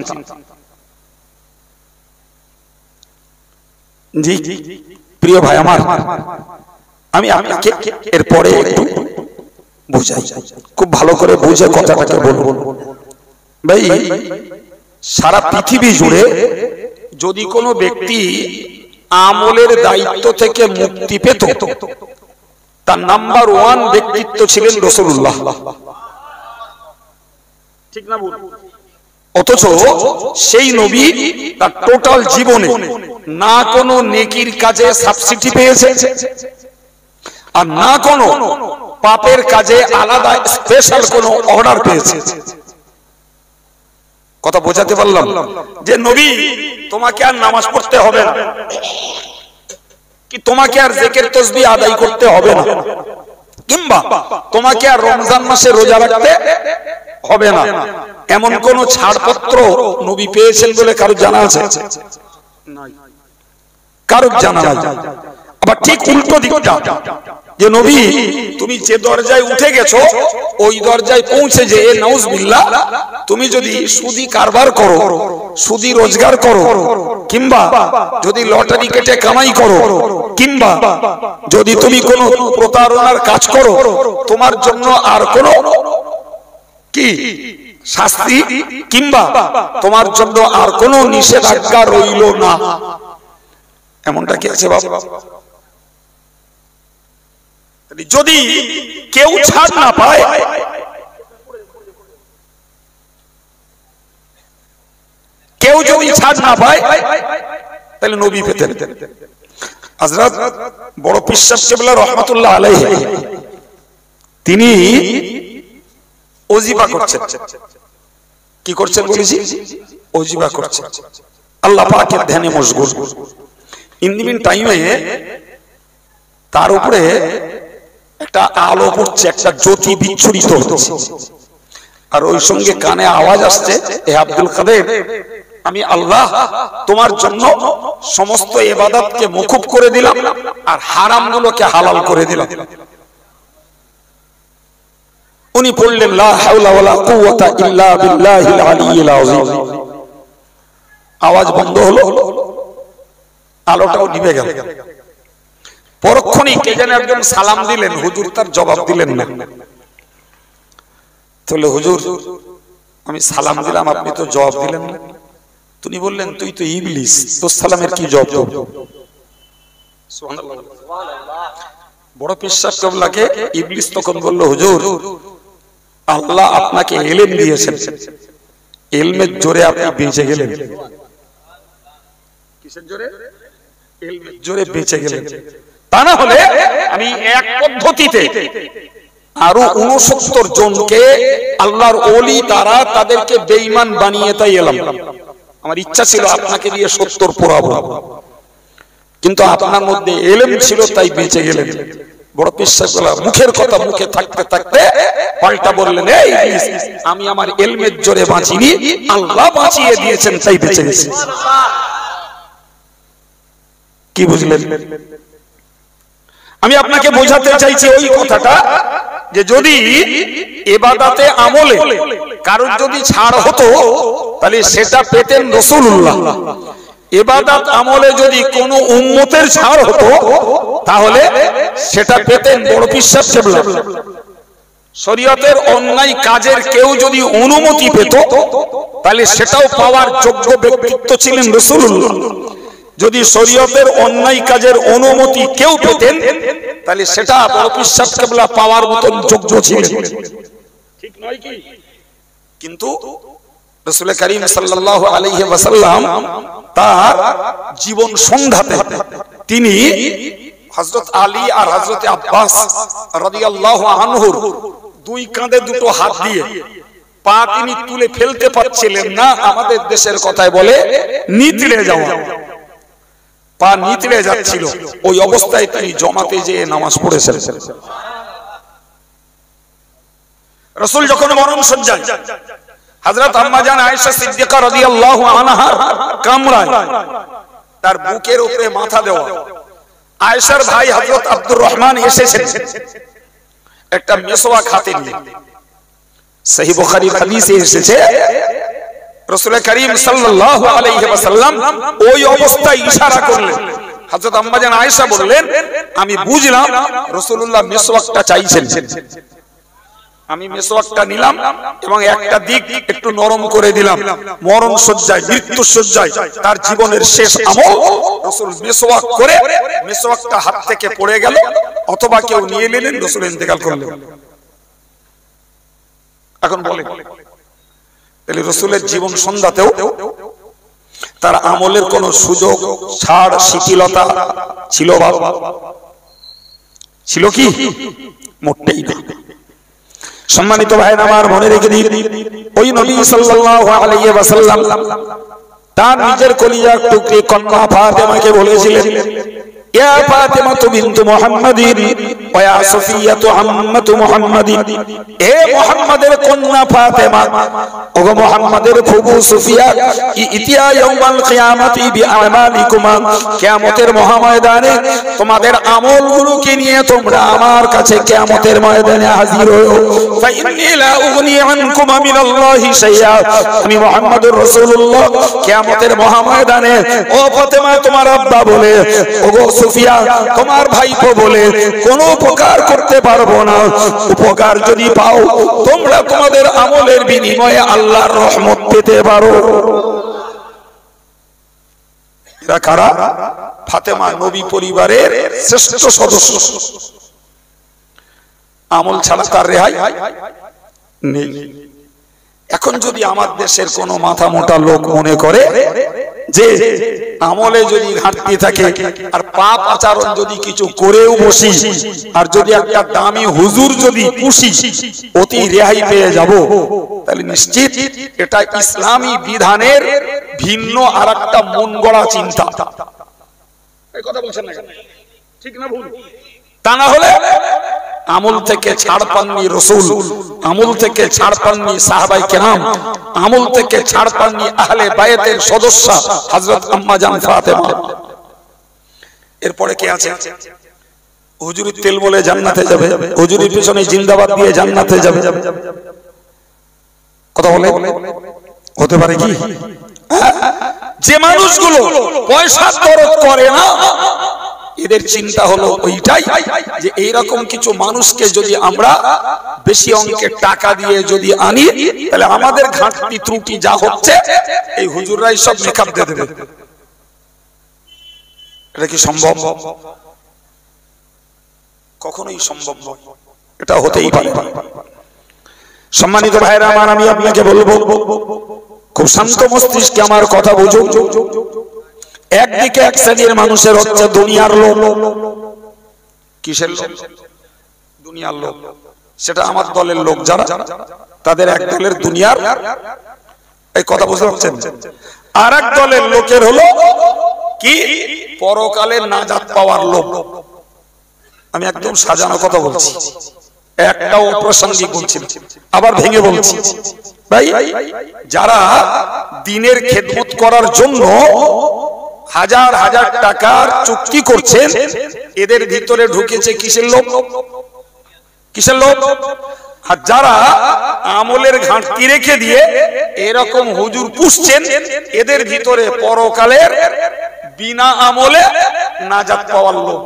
জি প্রিয় ভাই আমার, আমি আপনাকে এরপরে একটু বুঝাই, খুব ভালো করে বুঝে কথাটাকে বলবো। ভাই সারা পৃথিবী জুড়ে যদি কোনো ব্যক্তি আমলের দায়িত্ব থেকে মুক্তি পেত, তার নাম্বার 1 ব্যক্তিত্ব ছিলেন রাসূলুল্লাহ, ঠিক না বল? অথচ সেই নবী তার টোটাল জীবনে না কোনো নেকির কাজে সাবসিডি পেয়েছে আর না কোনো পাপের কাজে আলাদা স্পেশাল কোনো অর্ডার পেয়েছে। কথা বোঝাতে পারলাম? যে নবী তোমাকে আর নামাজ পড়তে হবে না, কি তোমাকে আর জিকির তাসবিহ আদায় করতে হবে না, কিংবা তোমাকে আর রমজান মাসে রোজা রাখতে হবে না, এমন কোন ছাড়পত্র নবী পেয়েছেন বলে কারো জানা আছে? কারো জানা নাই। আবার ঠিক উল্টো দিকটা, যে নবী তুমি যে দরজায় উঠে গেছো ওই দরজায় পৌঁছে যে নাউজুবিল্লাহ তুমি যদি সুদি কারবার করো, সুদি রোজগার করো, কিংবা যদি লটারি কেটে কামাই করো, কিংবা যদি তুমি কোনো প্রতারণার কাজ করো, তোমার জন্য আর কোনো কি শাস্তি কিংবা তোমার জন্য আর কোনো নিষেধাজ্ঞা রইল না। এমনটা কি আছে বাবা? যদি কেউ ছাড় না পায়, কেউ যদি ছাড় না পায় তাহলে নবী পেতেন। হযরত বড় পীর সাহেব কেবলা রাহমাতুল্লাহ আলাইহি তিনি ওজিফা করছেন। কি করছেন বলেছি? ওজিফা করছেন। আল্লাহ পাকের ধ্যানে মশগুল। ইন দি মিন টাইমে তার উপরে একটা আলো পড়ছে, একটা জ্যোতি বিচ্ছুরিত হচ্ছে, আর ওই সঙ্গে কানে আওয়াজ আসছে, এ আব্দুল কাদের, আমি আল্লাহ তোমার জন্য সমস্ত ইবাদতকে মওকুফ করে দিলাম আর হারামগুলোকে হালাল করে দিলাম। উনি পড়লেন লা হাওলা ওয়ালা কুওয়াতা ইল্লা বিল্লাহিল আলিয়্যিল আযীম। আওয়াজ বন্ধ হলো, আলোটাও নিভে গেল। পরক্ষণেই কে যেন একজন সালাম দিলেন, হুজুর তার জবাব দিলেন না। তাহলে হুজুর আমি সালাম দিলাম, আপনি তো জবাব দিলেন না। তিনি বললেন তুই তো ইবলিস, তোর সালামের কি জবাব দেব? সুবহানাল্লাহ। বড় পেশাব কেবলাকে ইবলিস তখন বলল, হুজুর আল্লাহ আপনাকে ইলম দিয়েছেন, ইলমের জোরে আপনি বেঁচে গেলেন। কিসের জোরে? ইলমের জোরে বেঁচে গেলেন। তা না হলে আমি এক পদ্ধতিতে আরো 69 জনকে আল্লাহর ওলি তারা তাদেরকে বেঈমান বানিয়ে তাই এলাম। আমার ইচ্ছা ছিল আপনাকে দিয়ে 70 পড়াবো, কিন্তু আপনার মধ্যে ইলম ছিল তাই বেঁচে গেলেন। বড় বিশ্বাস করা, মুখের কথা মুখে থাকতে থাকতে পাল্টা বললেন, এই ইবলিস আমি আমার ইলমের জোরে বাঁচিনি, আল্লাহ বাঁচিয়ে দিয়েছেন তাই বেঁচে গেছি। কি বুঝলেন? আমি আপনাকে বোঝাতে চাইছি ওই কথাটা যে যদি ইবাদতে আমলে কারোর যদি ছাড় হতো তাহলে সেটা পেতেন রাসূলুল্লাহ। ইবাদত আমলে যদি কোনো উম্মতের ছাড় হতো তাহলে সেটা পেতেন বড় পিসাব কেবলা। শরীয়তের অন্যায় কাজের কেউ যদি অনুমতি পেত তাহলে সেটাও পাওয়ার যোগ্য ব্যক্তিত্ব ছিলেন রাসূলুল্লাহ। যদি শরীয়তের অন্যায় কাজের অনুমতি কেউ পেতেন তাহলে সেটা বড় পিসাব কেবলা পাওয়ার মতন যোগ্য ছিলেন, ঠিক নয় কি? কিন্তু রাসূল করিম সাল্লাল্লাহু আলাইহি ওয়াসাল্লাম তার জীবন সন্ধ্যাতে তিনি হযরত আলী আর হযরত আব্বাস রাদিয়াল্লাহু আনহুর দুই কাঁধে দুটো হাত দিয়ে পা তিনি তুলে ফেলতে পারছিলেন না। আমাদের দেশের কথায় বলে নিতড়ে যাওয়া, পা নিতড়ে যাচ্ছিল। ওই অবস্থায় তিনি জমাতে যেয়ে নামাজ পড়েছেন। রাসূল যখন মরণ শয্যায়, হযরত আম্মা জান আয়েশা সিদ্দিকা রাদিয়াল্লাহু আনহা কামরায় তার বুকের উপরে মাথা দেওয়া। আয়েশার ভাই হযরত আব্দুর রহমান এসেছেন একটা মেসওয়াক হাতে নিয়ে। সহিহ বুখারীর হাদিসে এসেছে রাসূল করিম সাল্লাল্লাহু আলাইহি ওয়াসাল্লাম ওই অবস্থায় ইশারা করলেন। হযরত আম্মা জান আয়েশা বললেন, আমি বুঝলাম রাসূলুল্লাহ মেসওয়াকটা চাইছেন। আমি মেসওয়াকটা নিলাম এবং একটা দিক একটু নরম করে দিলাম। মরণ শয্যায়, মৃত্যু শয্যায় তার জীবনের শেষ আমল রাসূল মেসওয়াক করে মেসওয়াকটা হাত থেকে পড়ে গেল অথবা কেউ নিয়ে নিলেন, রাসূল ইন্তেকাল করলেন। এখন বলেন তাহলে রাসূলের জীবন সন্ধ্যাতেও তার আমলের কোন সুযোগ, ছাড়, শিথিলতা ছিল? বাবা ছিল কি? মোটেই না। সম্মানিত ভাইরা আমার, মনে রেখে দিন, ওই নবী সাল্লাল্লাহু আলাইহি ওয়াসাল্লাম তার নিজের কলিজার টুকরি কন্যা ফাতেমাকে বলেছিলেন, ইয়া ফাতেমা বিনতু মুহাম্মাদিন ওয়া ইয়া সুফিয়াতু আম্মাতু মুহাম্মাদিন। হে মুহাম্মাদের কন্যা ফাতেমা, ওগো মুহাম্মাদের ফুফু সুফিয়া, ইতিয়া ইয়াউমাল কিয়ামাতি বিআমালিকুমা, কিয়ামতের মহাময়দানে তোমাদের আমলগুলোকে নিয়ে তোমরা আমার কাছে কিয়ামতের ময়দানে হাজির হও। ফা ইন্নী লা উগনি আনকুম মিনাল্লাহি শাইআ, আমি মুহাম্মাদুর রাসূলুল্লাহ কিয়ামতের মহাময়দানে ও ফাতেমা তোমার আব্বা বলে, ওগো সুফিয়া তোমার ভাইপো বলে কোনো উপকার করতে পারবো না। উপকার যদি পাও তোমরা তোমাদের আমলের বিনিময়ে আল্লাহর রহমত পেতে পারো। এরা কারা? ফাতেমা নবী পরিবারের শ্রেষ্ঠ সদস্য। আমল ছাড়া তার রেহাই নেই। এখন যদি আমার দেশের কোনো মাথা মোটা লোক মনে করে যে আমলে যদি ঘাটতি থাকে আর পাপ আচরণ যদি কিছু করেও বসি আর যদি একটা দামি হুজুর যদি পুষি অতি রেহাই পেয়ে যাব, তাহলে নিশ্চিত এটা ইসলামী বিধানের ভিন্ন আরেকটা মন গড়া চিন্তা। এই কথা বলছেন না, ঠিক না ভুল? তা না হলে আমল থেকে ছাড় পাননি রাসূল, আমল থেকে ছাড় পাননি সাহাবায়ে কেরাম, আমল থেকে ছাড় পাননি আহলে বায়াতের সদস্য হযরত আম্মা জান ফাতেমা। এরপরে কে আছে? হুজুরের তেল বলে জান্নাতে যাবে, হুজুরের পিছনে জিন্দাবাদ দিয়ে জান্নাতে যাবে। কথা বলে হতে পারে কি? যে মানুষগুলো পয়সার দরদ করে না, এদের চিন্তা হলো ওইটাই যে এইরকম কিছু মানুষকে যদি আমরা বেশি অঙ্কের টাকা দিয়ে যদি আনি, তাহলে আমাদের ঘাটতি ত্রুটি যা হচ্ছে এই হুজুররাই সব মেকআপ দিয়ে দেবে। এটা কি সম্ভব? কখনোই সম্ভব নয়, এটা হতেই পারে না। সম্মানিত ভাইরা আমার, আমি আপনাকে বলবো খুব শান্ত মস্তিষ্কে আমার কথা বুঝুন। একদিকে এক শ্রেণীর মানুষের হচ্ছে দুনিয়ার লোক। কিসের লোক? দুনিয়ার লোক। সেটা আমার দলের লোক যারা, তাদের এক দলের দুনিয়ার, এই কথা বুঝতে পারছেন? আর এক দলের লোকের হলো কি পরকালের নাজাত পাওয়ার লোক। আমি একদম সাজানো কথা বলছি, একটাও অপ্রাসঙ্গিক বলছি, আবার ভেঙে বলছি। ভাই, যারা দ্বীনের খেদমত করার জন্য হাজার হাজার টাকার চুক্তি করছেন, এদের ভিতরে ঢুকেছে কিসের লোক? কিসের লোক? আর যারা আমলের ঘাটতি রেখে দিয়ে এরকম হুজুর পুষছেন, এদের ভিতরে পরকালের বিনা আমলে নাজাত পাওয়ার লোক।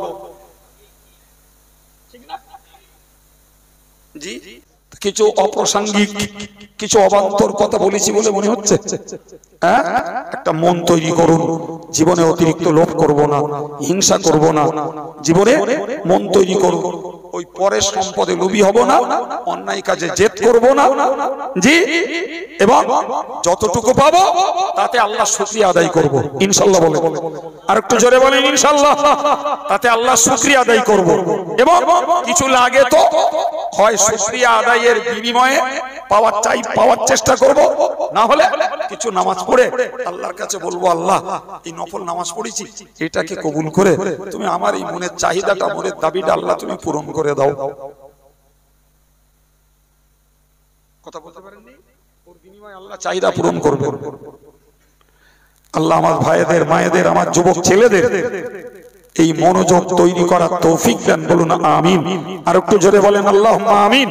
জি, কিছু অপ্রাসঙ্গিক, কিছু অবান্তর কথা বলেছি বলে মনে হচ্ছে? হ্যাঁ, একটা মন তৈরি করুন, জীবনে অতিরিক্ত লোভ করব না, হিংসা করব না, জীবনে মন তৈরি করুন। ওই পরের সম্পদে লোভী হব না, অন্যায় কাজে জেদ করব না, জি, এবং যতটুকু পাবো তাতে আল্লাহ শুকরিয়া আদায় করব ইনশাআল্লাহ। বলে আর একটু জোরে বলেন ইনশাআল্লাহ। তাতে আল্লাহ শুকরিয়া আদায় করব, এবং কিছু লাগে তো হয় শুকরিয়া আদায়ের বিনিময়ে পাওয়ার চেষ্টা করব, না হলে কিছু নামাজ পড়ে আল্লাহর কাছে বলবো, আল্লাহ এই নফল নামাজ পড়েছি, এটাকে কবুল করে তুমি আমার এই মনের চাহিদাটা, মনের দাবিটা আল্লাহ তুমি পূরণ করে দাও। কথা বলতে পারেননি? ওর বিনিময়ে আল্লাহ চাহিদা পূরণ করবে। আল্লাহ আমার ভাইদের, মায়েদের, আমার যুবক ছেলেদের এই মনোযোগ তৈরি করার তৌফিক দেন। বলুন আমিন। আর একটু জোরে বলেন আল্লাহুম্মা আমিন।